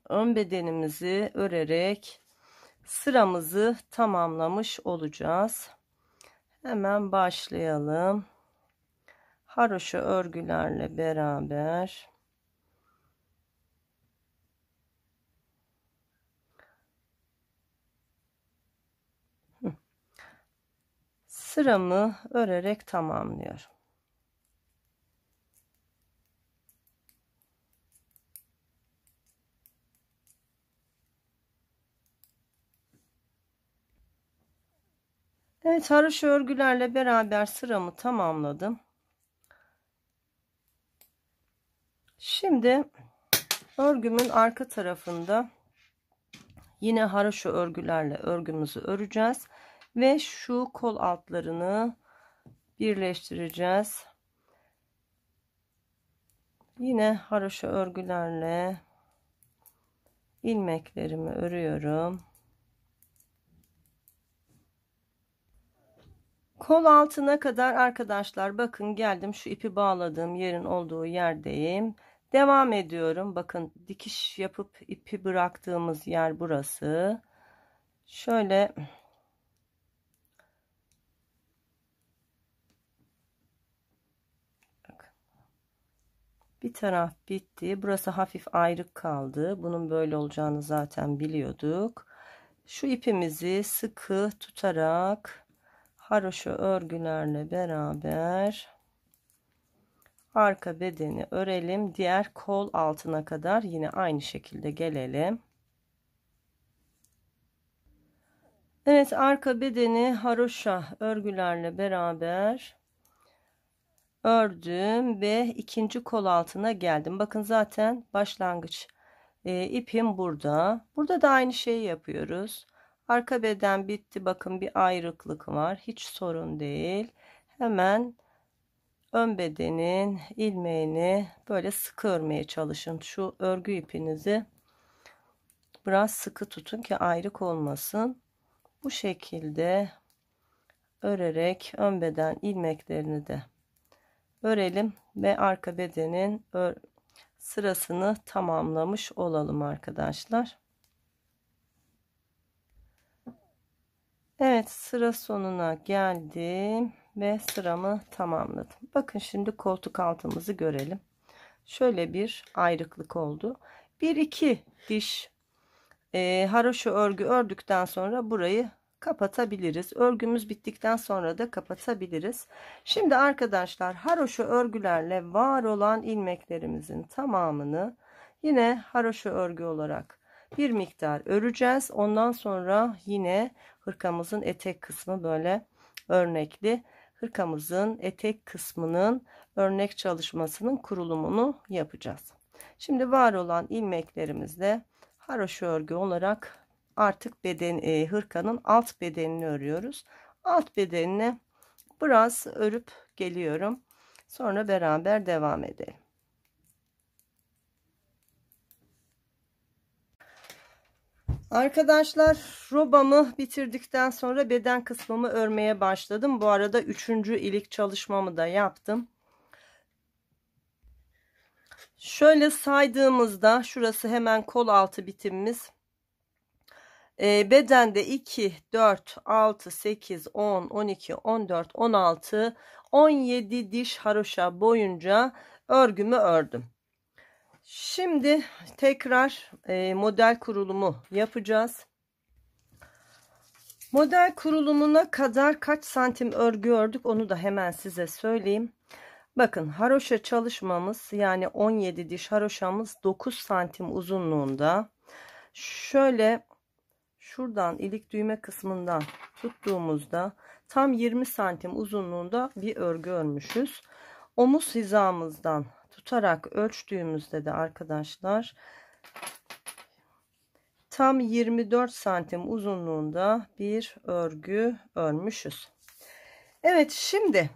ön bedenimizi örerek sıramızı tamamlamış olacağız. Hemen başlayalım. Haroşa örgülerle beraber sıramı örerek tamamlıyorum. Evet, haroşa örgülerle beraber sıramı tamamladım. Şimdi örgümün arka tarafında yine haroşa örgülerle örgümüzü öreceğiz ve şu kol altlarını birleştireceğiz. Yine haroşa örgülerle ilmeklerimi örüyorum. Kol altına kadar arkadaşlar bakın geldim, şu ipi bağladığım yerin olduğu yerdeyim. Devam ediyorum. Bakın dikiş yapıp ipi bıraktığımız yer burası. Şöyle bir taraf bitti. Burası hafif ayrık kaldı. Bunun böyle olacağını zaten biliyorduk. Şu ipimizi sıkı tutarak haroşa örgülerle beraber arka bedeni örelim. Diğer kol altına kadar yine aynı şekilde gelelim. Evet, arka bedeni haroşa örgülerle beraber ördüm ve ikinci kol altına geldim. Bakın zaten başlangıç ipim burada. Burada da aynı şeyi yapıyoruz. Arka beden bitti. Bakın bir ayrıklık var. Hiç sorun değil. Hemen ön bedenin ilmeğini böyle sıkı örmeye çalışın. Şu örgü ipinizi biraz sıkı tutun ki ayrık olmasın. Bu şekilde örerek ön beden ilmeklerini de örelim ve arka bedenin sırasını tamamlamış olalım arkadaşlar. Evet, sıra sonuna geldim ve sıramı tamamladım. Bakın şimdi koltuk altımızı görelim. Şöyle bir ayrıklık oldu. 1-2 diş haroşa örgü ördükten sonra burayı kapatabiliriz. Örgümüz bittikten sonra da kapatabiliriz. Şimdi arkadaşlar haroşa örgülerle var olan ilmeklerimizin tamamını yine haroşa örgü olarak bir miktar öreceğiz. Ondan sonra yine hırkamızın etek kısmı böyle örnekli. Hırkamızın etek kısmının örnek çalışmasının kurulumunu yapacağız. Şimdi var olan ilmeklerimizle haroşa örgü olarak artık hırkanın alt bedenini örüyoruz. Alt bedenini biraz örüp geliyorum. Sonra beraber devam edelim. Arkadaşlar, robamı bitirdikten sonra beden kısmımı örmeye başladım. Bu arada 3. ilik çalışmamı da yaptım. Şöyle saydığımızda şurası hemen kol altı bitimimiz. Bedende 2, 4, 6, 8, 10, 12, 14, 16, 17 diş haroşa boyunca örgümü ördüm. Şimdi tekrar model kurulumu yapacağız. Model kurulumuna kadar kaç santim örgü ördük onu da hemen size söyleyeyim. Bakın haroşa çalışmamız, yani 17 diş haroşamız 9 santim uzunluğunda. Şöyle şuradan ilik düğme kısmından tuttuğumuzda tam 20 santim uzunluğunda bir örgü örmüşüz. Omuz hizamızdan tutarak ölçtüğümüzde de arkadaşlar tam 24 santim uzunluğunda bir örgü örmüşüz. Evet, şimdi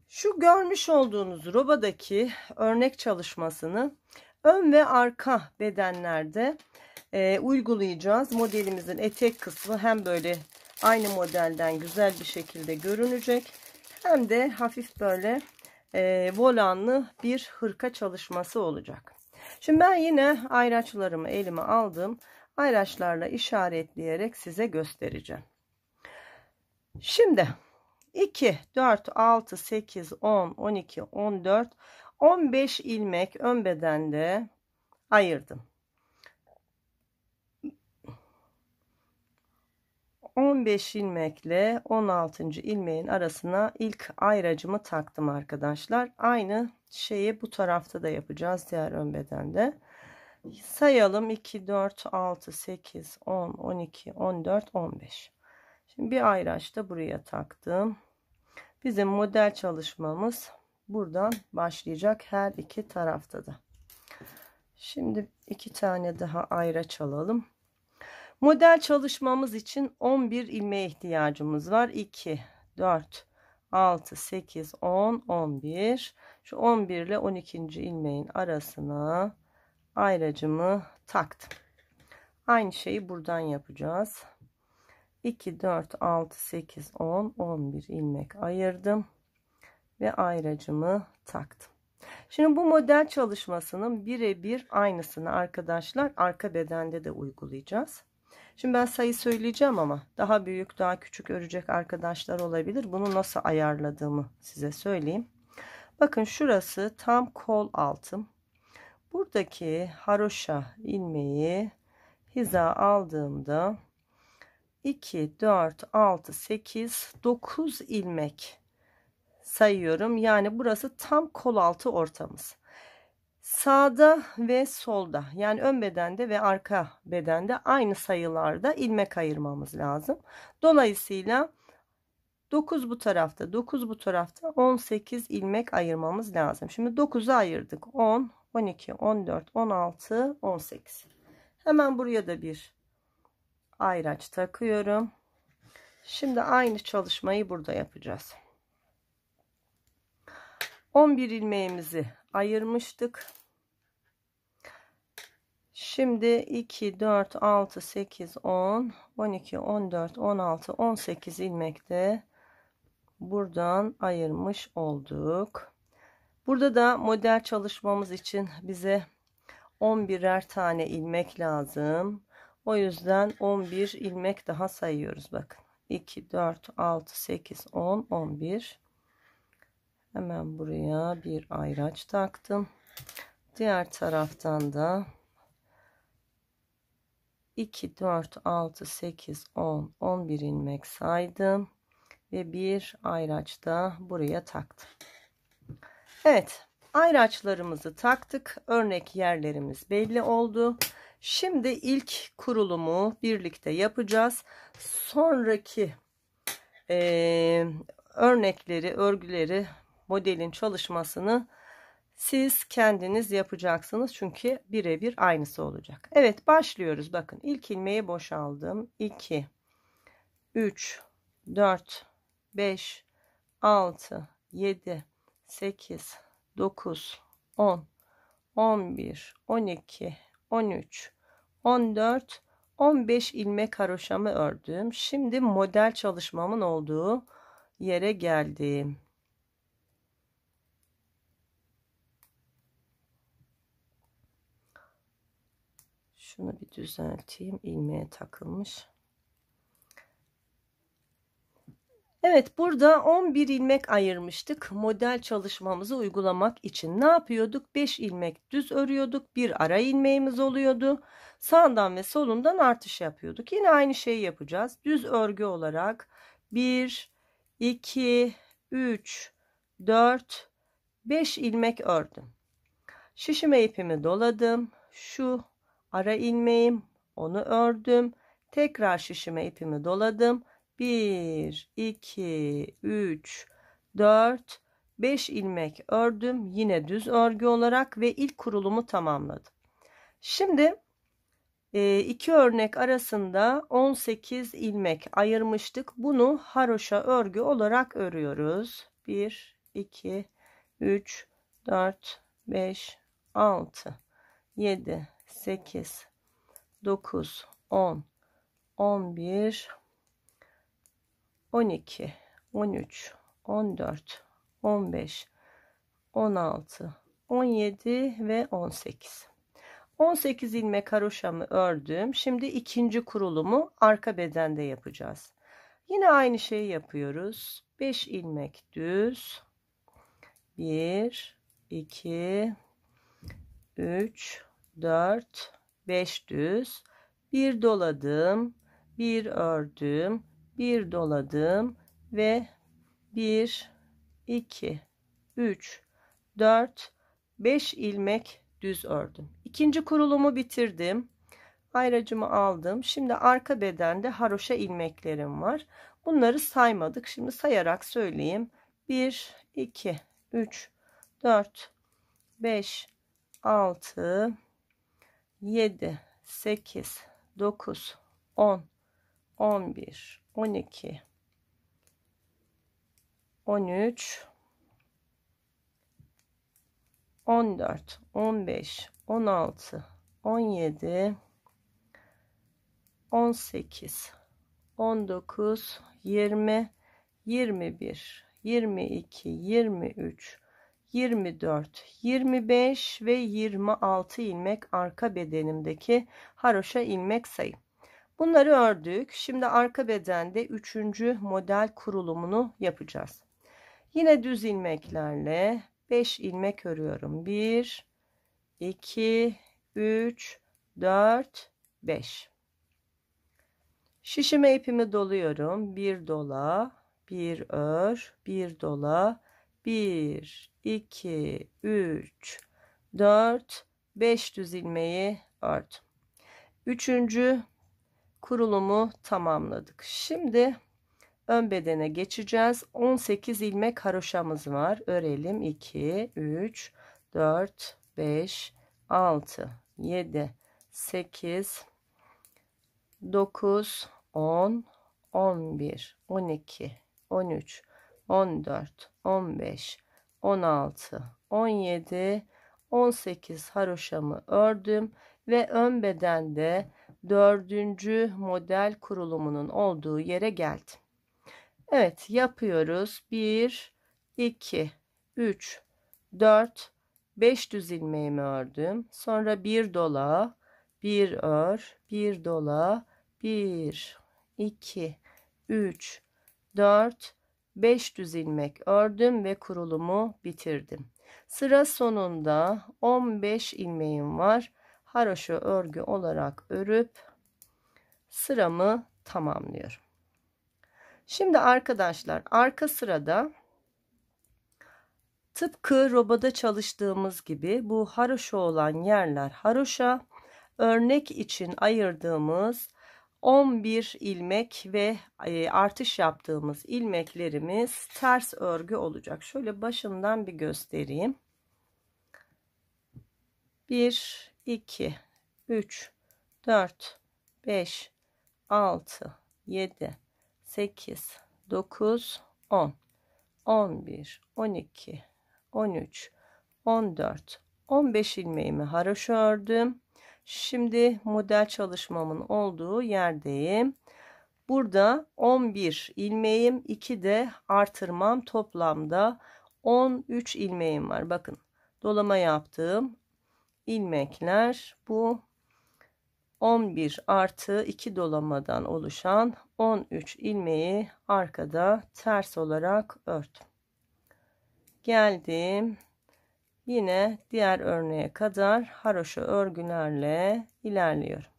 şu görmüş olduğunuz robadaki örnek çalışmasını ön ve arka bedenlerde uygulayacağız. Modelimizin etek kısmı hem böyle aynı modelden güzel bir şekilde görünecek, hem de hafif böyle volanlı bir hırka çalışması olacak. Şimdi ben yine ayraçlarımı elime aldım. Ayraçlarla işaretleyerek size göstereceğim. Şimdi 2, 4, 6, 8, 10, 12, 14, 15 ilmek ön bedende ayırdım. 15 ilmekle 16. ilmeğin arasına ilk ayracımı taktım arkadaşlar. Aynı şeyi bu tarafta da yapacağız, diğer ön bedende. Sayalım: 2, 4, 6, 8, 10, 12, 14, 15. Şimdi bir ayraç da buraya taktım. Bizim model çalışmamız buradan başlayacak, her iki tarafta da. Şimdi 2 tane daha ayraç alalım. Model çalışmamız için 11 ilmeğe ihtiyacımız var. 2, 4, 6, 8, 10, 11. Şu 11 ile 12. ilmeğin arasına ayracımı taktım. Aynı şeyi buradan yapacağız. 2, 4, 6, 8, 10, 11 ilmek ayırdım ve ayracımı taktım. Şimdi bu model çalışmasının birebir aynısını arkadaşlar arka bedende de uygulayacağız. Şimdi ben sayı söyleyeceğim ama daha büyük, daha küçük örecek arkadaşlar olabilir. Bunu nasıl ayarladığımı size söyleyeyim. Bakın, şurası tam kol altım. Buradaki haroşa ilmeği hiza aldığımda 2, 4, 6, 8, 9 ilmek sayıyorum. Yani burası tam kol altı ortamız. Sağda ve solda, yani ön bedende ve arka bedende aynı sayılarda ilmek ayırmamız lazım. Dolayısıyla 9 bu tarafta, 9 bu tarafta, 18 ilmek ayırmamız lazım. Şimdi 9'u ayırdık. 10, 12, 14, 16, 18. Hemen buraya da bir ayraç takıyorum. Şimdi aynı çalışmayı burada yapacağız. 11 ilmeğimizi ayırmıştık. Şimdi 2, 4, 6, 8, 10, 12, 14, 16, 18 ilmek de buradan ayırmış olduk. Burada da model çalışmamız için bize 11'er tane ilmek lazım. O yüzden 11 ilmek daha sayıyoruz. Bakın, 2, 4, 6, 8, 10, 11. Hemen buraya bir ayraç taktım. Diğer taraftan da 2, 4, 6, 8, 10, 11 ilmek saydım ve bir ayraç da buraya taktım. Evet, ayraçlarımızı taktık. Örnek yerlerimiz belli oldu. Şimdi ilk kurulumu birlikte yapacağız. Sonraki örnekleri, örgüleri, modelin çalışmasını siz kendiniz yapacaksınız. Çünkü birebir aynısı olacak. Evet, başlıyoruz. Bakın, ilk ilmeği boşaldım. 2, 3, 4, 5, 6, 7, 8, 9, 10, 11, 12, 13, 14, 15 ilmek haroşamı ördüm. Şimdi model çalışmamın olduğu yere geldim. Şunu bir düzelteyim. İlmeğe takılmış. Evet, burada 11 ilmek ayırmıştık model çalışmamızı uygulamak için. Ne yapıyorduk? 5 ilmek düz örüyorduk. Bir ara ilmeğimiz oluyordu. Sağdan ve solundan artış yapıyorduk. Yine aynı şeyi yapacağız. Düz örgü olarak 1, 2, 3, 4, 5 ilmek ördüm. Şişime ipimi doladım. Şu ara ilmeğim, onu ördüm. Tekrar şişime ipimi doladım. 1, 2, 3, 4, 5 ilmek ördüm. Yine düz örgü olarak ve ilk kurulumu tamamladım. Şimdi iki örnek arasında 18 ilmek ayırmıştık. Bunu haroşa örgü olarak örüyoruz. 1, 2, 3, 4, 5, 6, 7, 8, 9, 10, 11, 12, 13, 14, 15, 16, 17 ve 18. 18 ilmek haroşamı ördüm. Şimdi ikinci kurulumu arka bedende yapacağız. Yine aynı şeyi yapıyoruz. 5 ilmek düz. 1, 2, 3, 4, 5 düz. Bir doladım, bir ördüm, bir doladım ve 1, 2, 3, 4, 5 ilmek düz ördüm. İkinci kurulumu bitirdim. Ayracımı aldım. Şimdi arka bedende haroşa ilmeklerim var. Bunları saymadık. Şimdi sayarak söyleyeyim. 1, 2, 3, 4, 5, 6, 7, 8, 9, 10, 11, 12, 13, 14, 15, 16, 17, 18, 19, 20, 21, 22, 23, 24, 25 ve 26 ilmek arka bedenimdeki haroşa ilmek sayım. Bunları ördük. Şimdi arka bedende 3. model kurulumunu yapacağız. Yine düz ilmeklerle 5 ilmek örüyorum. 1, 2, 3, 4, 5. Şişime ipimi doluyorum. Bir dola, bir ör, bir dola, 1, 2, 3, 4, 5 düz ilmeği ördüm. 3. kurulumu tamamladık. Şimdi ön bedene geçeceğiz. 18 ilmek haroşamız var. Örelim. 2, 3, 4, 5, 6, 7, 8, 9, 10, 11, 12, 13, 14, 15, 16, 17, 18 haroşamı ördüm ve ön bedende 4. model kurulumunun olduğu yere geldim. Evet, yapıyoruz. 1, 2, 3, 4, 5 düz ilmeğimi ördüm. Sonra bir dola, bir ör, bir dola, 1, 2, 3, 4, 5 düz ilmek ördüm ve kurulumu bitirdim. Sıra sonunda 15 ilmeğim var. Haroşa örgü olarak örüp sıramı tamamlıyorum. Şimdi arkadaşlar arka sırada tıpkı robada çalıştığımız gibi bu haroşa olan yerler haroşa, örnek için ayırdığımız 11 ilmek ve artış yaptığımız ilmeklerimiz ters örgü olacak. Şöyle başından bir göstereyim. 1, 2, 3, 4, 5, 6, 7, 8, 9, 10, 11, 12, 13, 14, 15 ilmeğimi haroşa ördüm. Şimdi model çalışmamın olduğu yerdeyim. Burada 11 ilmeğim, 2 de artırmam, toplamda 13 ilmeğim var. Bakın dolama yaptığım ilmekler bu 11 artı 2 dolamadan oluşan 13 ilmeği arkada ters olarak ördüm. Geldim. Yine diğer örneğe kadar haroşa örgülerle ilerliyorum.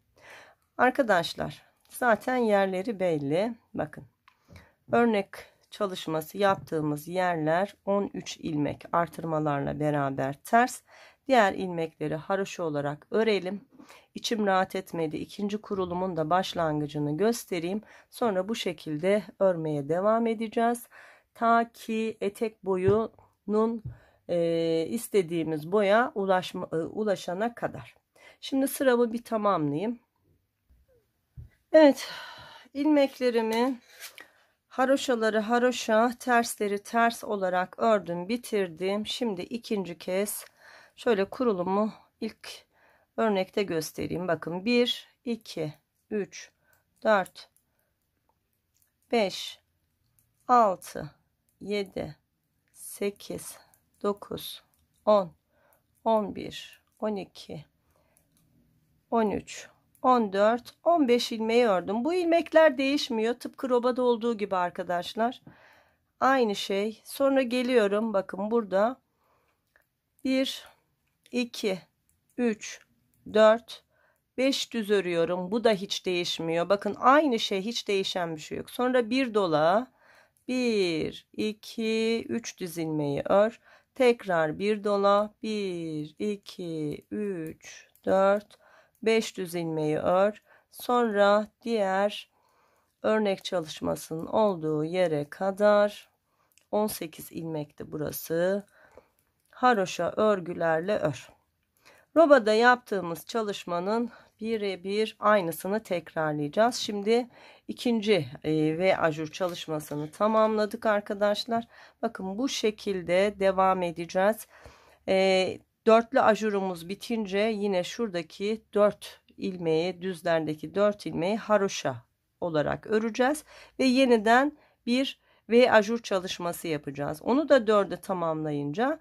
Arkadaşlar zaten yerleri belli. Bakın örnek çalışması yaptığımız yerler 13 ilmek artırmalarla beraber ters. Diğer ilmekleri haroşa olarak örelim. İçim rahat etmedi. İkinci kurulumun da başlangıcını göstereyim. Sonra bu şekilde örmeye devam edeceğiz. Ta ki etek boyunun istediğimiz boya ulaşana kadar. Şimdi sıramı bir tamamlayayım. Evet, ilmeklerimi haroşaları haroşa, tersleri ters olarak ördüm, bitirdim. Şimdi ikinci kez şöyle kurulumu ilk örnekte göstereyim. Bakın 1, 2, 3, 4, 5, 6, 7, 8, 9, 10, 11, 12, 13, 14, 15 ilmeği ördüm. Bu ilmekler değişmiyor. Tıpkı robada olduğu gibi arkadaşlar. Aynı şey. Sonra geliyorum. Bakın burada 1, 2, 3, 4, 5 düz örüyorum. Bu da hiç değişmiyor. Bakın aynı şey, hiç değişen bir şey yok. Sonra bir dola, 1, 2, 3 düz ilmeği ör. Tekrar bir dola, 1, 2, 3, 4, 5 düz ilmeği ör. Sonra diğer örnek çalışmasının olduğu yere kadar 18 ilmekti burası. Haroşa örgülerle ör. Robada yaptığımız çalışmanın birebir aynısını tekrarlayacağız. Şimdi ikinci V ajur çalışmasını tamamladık arkadaşlar. Bakın bu şekilde devam edeceğiz. Dörtlü ajurumuz bitince yine şuradaki 4 ilmeği, düzlerdeki 4 ilmeği haroşa olarak öreceğiz ve yeniden bir V ajur çalışması yapacağız. Onu da 4'e tamamlayınca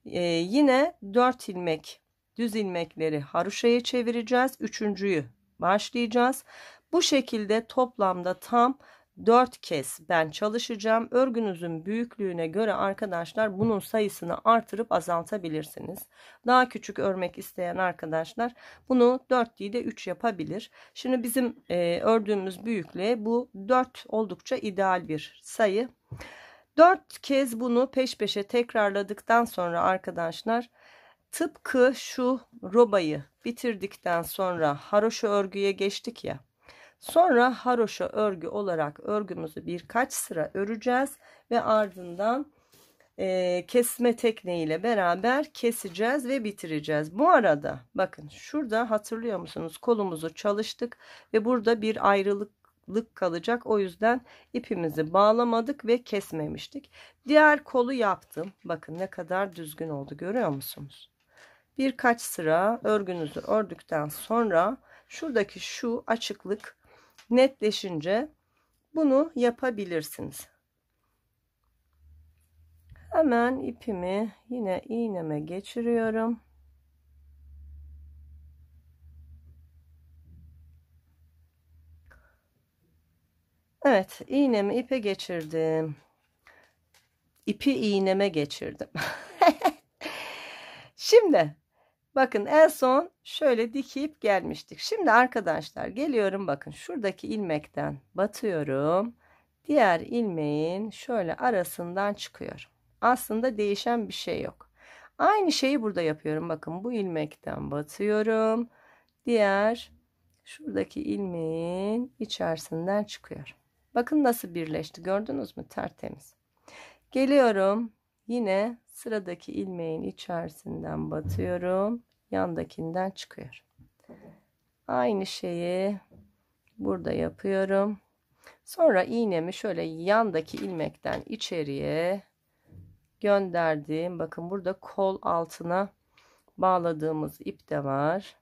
yine 4 ilmek düz ilmekleri haroşaya çevireceğiz. Üçüncüyü başlayacağız. Bu şekilde toplamda tam 4 kez ben çalışacağım. Örgünüzün büyüklüğüne göre arkadaşlar bunun sayısını artırıp azaltabilirsiniz. Daha küçük örmek isteyen arkadaşlar bunu 4 değil de 3 yapabilir. Şimdi bizim ördüğümüz büyüklüğe bu 4 oldukça ideal bir sayı. 4 kez bunu peş peşe tekrarladıktan sonra arkadaşlar tıpkı şu robayı bitirdikten sonra haroşa örgüye geçtik ya. Sonra haroşa örgü olarak örgümüzü birkaç sıra öreceğiz ve ardından kesme tekniğiyle beraber keseceğiz ve bitireceğiz. Bu arada bakın şurada hatırlıyor musunuz? Kolumuzu çalıştık ve burada bir ayrılık kalacak. O yüzden ipimizi bağlamadık ve kesmemiştik. Diğer kolu yaptım. Bakın ne kadar düzgün oldu, görüyor musunuz? Birkaç sıra örgünüzü ördükten sonra şuradaki şu açıklık netleşince bunu yapabilirsiniz. Hemen ipimi yine iğneme geçiriyorum. Evet, iğnemi ipe geçirdim. İpi iğneme geçirdim. Şimdi bakın en son şöyle dikip gelmiştik. Şimdi arkadaşlar geliyorum, bakın şuradaki ilmekten batıyorum. Diğer ilmeğin şöyle arasından çıkıyorum. Aslında değişen bir şey yok. Aynı şeyi burada yapıyorum. Bakın bu ilmekten batıyorum. Diğer şuradaki ilmeğin içerisinden çıkıyorum. Bakın nasıl birleşti, gördünüz mü? Tertemiz. Geliyorum. Yine sıradaki ilmeğin içerisinden batıyorum. Yandakinden çıkıyorum. Aynı şeyi burada yapıyorum. Sonra iğnemi şöyle yandaki ilmekten içeriye gönderdim. Bakın burada kol altına bağladığımız ip de var.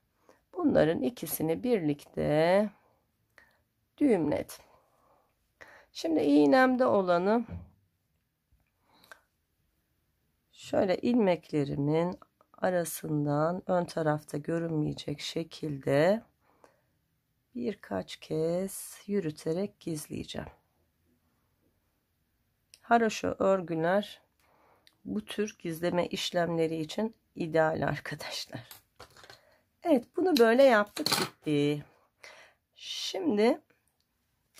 Bunların ikisini birlikte düğümledim. Şimdi iğnemde olanı şöyle ilmeklerimin arasından ön tarafta görünmeyecek şekilde birkaç kez yürüterek gizleyeceğim. Haroşa örgüler bu tür gizleme işlemleri için ideal arkadaşlar. Evet, bunu böyle yaptık, bitti. Şimdi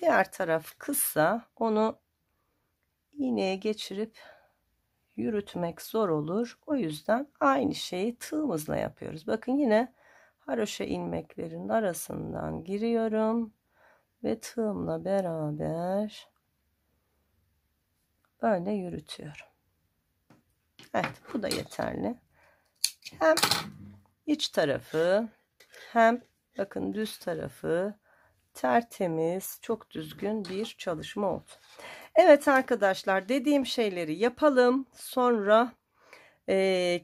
diğer taraf kısa, onu iğneye geçirip yürütmek zor olur. O yüzden aynı şeyi tığımızla yapıyoruz. Bakın yine haroşa ilmeklerin arasından giriyorum ve tığımla beraber böyle yürütüyorum. Evet, bu da yeterli. Hem iç tarafı hem bakın düz tarafı tertemiz, çok düzgün bir çalışma oldu. Evet arkadaşlar, dediğim şeyleri yapalım. Sonra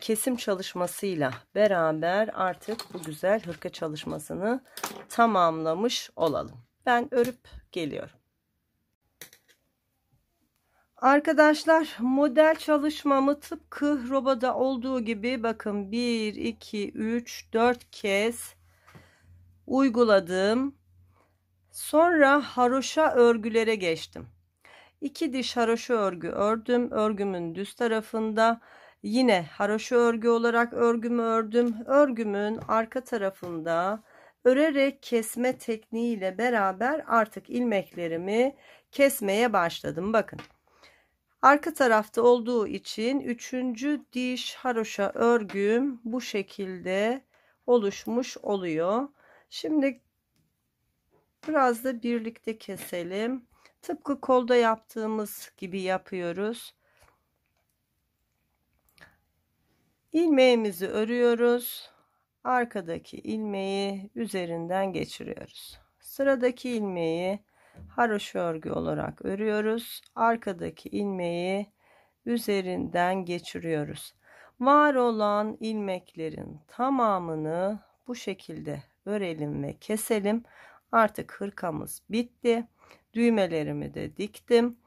kesim çalışmasıyla beraber artık bu güzel hırka çalışmasını tamamlamış olalım. Ben örüp geliyorum. Arkadaşlar, model çalışmamı tıpkı robada olduğu gibi bakın 1 2 3 4 kez uyguladım. Sonra haroşa örgülere geçtim. 2 diş haroşa örgü ördüm. Örgümün düz tarafında yine haroşa örgü olarak örgümü ördüm. Örgümün arka tarafında örerek kesme tekniğiyle beraber artık ilmeklerimi kesmeye başladım. Bakın. Arka tarafta olduğu için 3. diş haroşa örgüm bu şekilde oluşmuş oluyor. Şimdi biraz da birlikte keselim. Tıpkı kolda yaptığımız gibi yapıyoruz. İlmeğimizi örüyoruz. Arkadaki ilmeği üzerinden geçiriyoruz. Sıradaki ilmeği haroşa örgü olarak örüyoruz. Arkadaki ilmeği üzerinden geçiriyoruz. Var olan ilmeklerin tamamını bu şekilde örelim ve keselim. Artık hırkamız bitti. Düğmelerimi de diktim.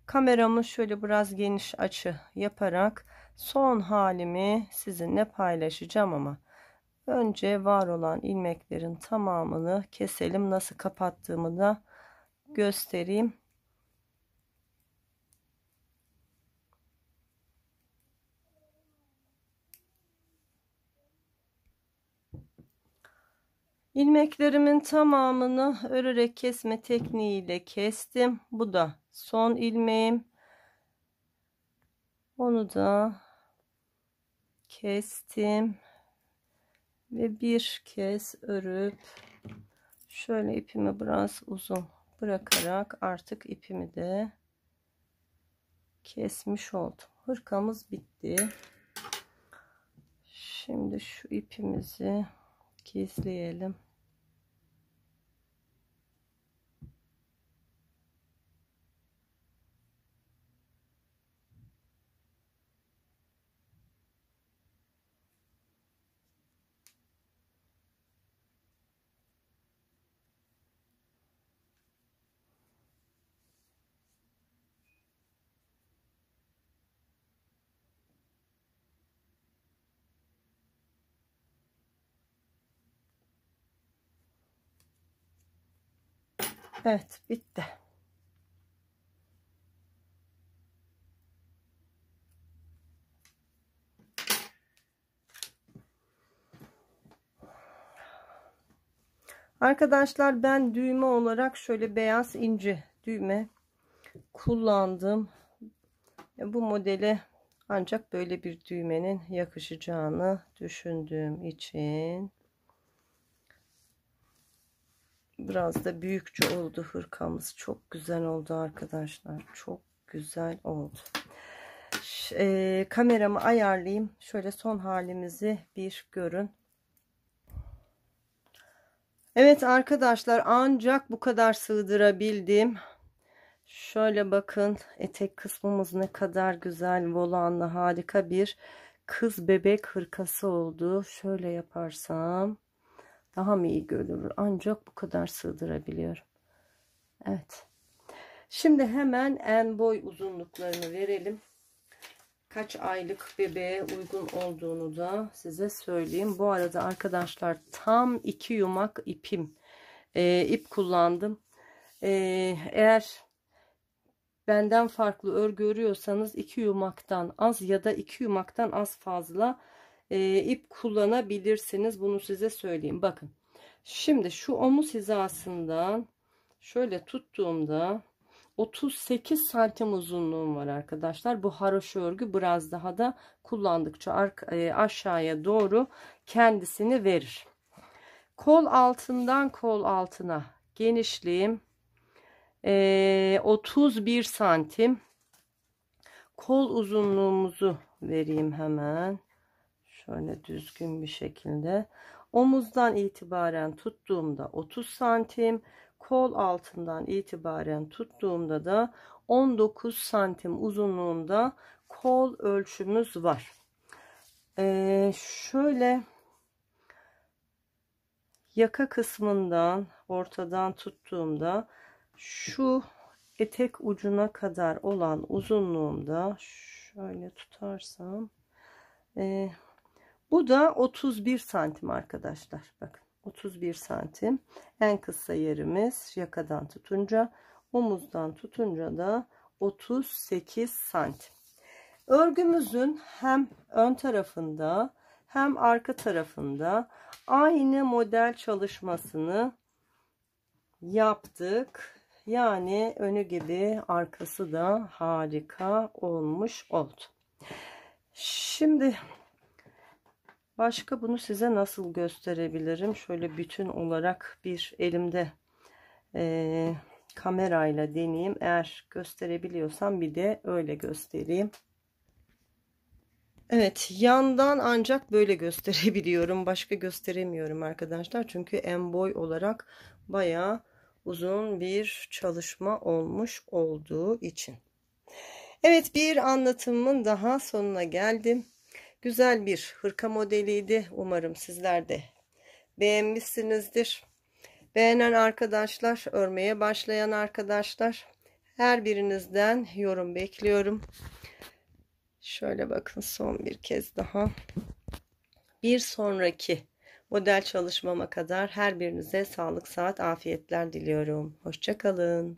Kameramı şöyle biraz geniş açı yaparak son halimi sizinle paylaşacağım ama önce var olan ilmeklerin tamamını keselim. Nasıl kapattığımı da göstereyim. İlmeklerimin tamamını örerek kesme tekniğiyle kestim. Bu da son ilmeğim. Onu da kestim ve bir kez örüp şöyle ipimi biraz uzun bırakarak artık ipimi de kesmiş oldum. Hırkamız bitti. Şimdi şu ipimizi gizleyelim. Evet, bitti. Arkadaşlar, ben düğme olarak şöyle beyaz ince düğme kullandım. Bu modele ancak böyle bir düğmenin yakışacağını düşündüğüm için biraz da büyükçe oldu hırkamız. Çok güzel oldu arkadaşlar. Çok güzel oldu. Kameramı ayarlayayım. Şöyle son halimizi bir görün. Evet arkadaşlar, ancak bu kadar sığdırabildim. Şöyle bakın, etek kısmımız ne kadar güzel volanlı, harika bir kız bebek hırkası oldu. Şöyle yaparsam daha mı iyi görülür? Ancak bu kadar sığdırabiliyorum. Evet. Şimdi hemen en boy uzunluklarını verelim. Kaç aylık bebeğe uygun olduğunu da size söyleyeyim. Bu arada arkadaşlar, tam 2 yumak ip kullandım. Eğer benden farklı örgü örüyorsanız 2 yumaktan az ya da 2 yumaktan az fazla ip kullanabilirsiniz. Bunu size söyleyeyim. Bakın. Şimdi şu omuz hizasından şöyle tuttuğumda 38 santim uzunluğum var arkadaşlar. Bu haroşa örgü biraz daha da kullandıkça aşağıya doğru kendisini verir. Kol altından kol altına genişliğim 31 santim. Kol uzunluğumuzu vereyim hemen. Şöyle düzgün bir şekilde. Omuzdan itibaren tuttuğumda 30 santim. Kol altından itibaren tuttuğumda da 19 santim uzunluğunda kol ölçümüz var. Şöyle yaka kısmından ortadan tuttuğumda şu etek ucuna kadar olan uzunluğumda şöyle tutarsam bu da 31 santim arkadaşlar. Bakın 31 santim en kısa yerimiz, yakadan tutunca, omuzdan tutunca da 38 santim. Örgümüzün hem ön tarafında hem arka tarafında aynı model çalışmasını yaptık. Yani önü gibi arkası da harika olmuş oldu. Şimdi başka bunu size nasıl gösterebilirim? Şöyle bütün olarak bir elimde kamerayla deneyeyim. Eğer gösterebiliyorsam bir de öyle göstereyim. Evet, yandan ancak böyle gösterebiliyorum. Başka gösteremiyorum arkadaşlar. Çünkü en boy olarak bayağı uzun bir çalışma olmuş olduğu için. Evet, bir anlatımın daha sonuna geldim. Güzel bir hırka modeliydi. Umarım sizler de beğenmişsinizdir. Beğenen arkadaşlar, örmeye başlayan arkadaşlar, her birinizden yorum bekliyorum. Şöyle bakın son bir kez daha. Bir sonraki model çalışmama kadar her birinize sağlık, sıhhat, afiyetler diliyorum. Hoşça kalın.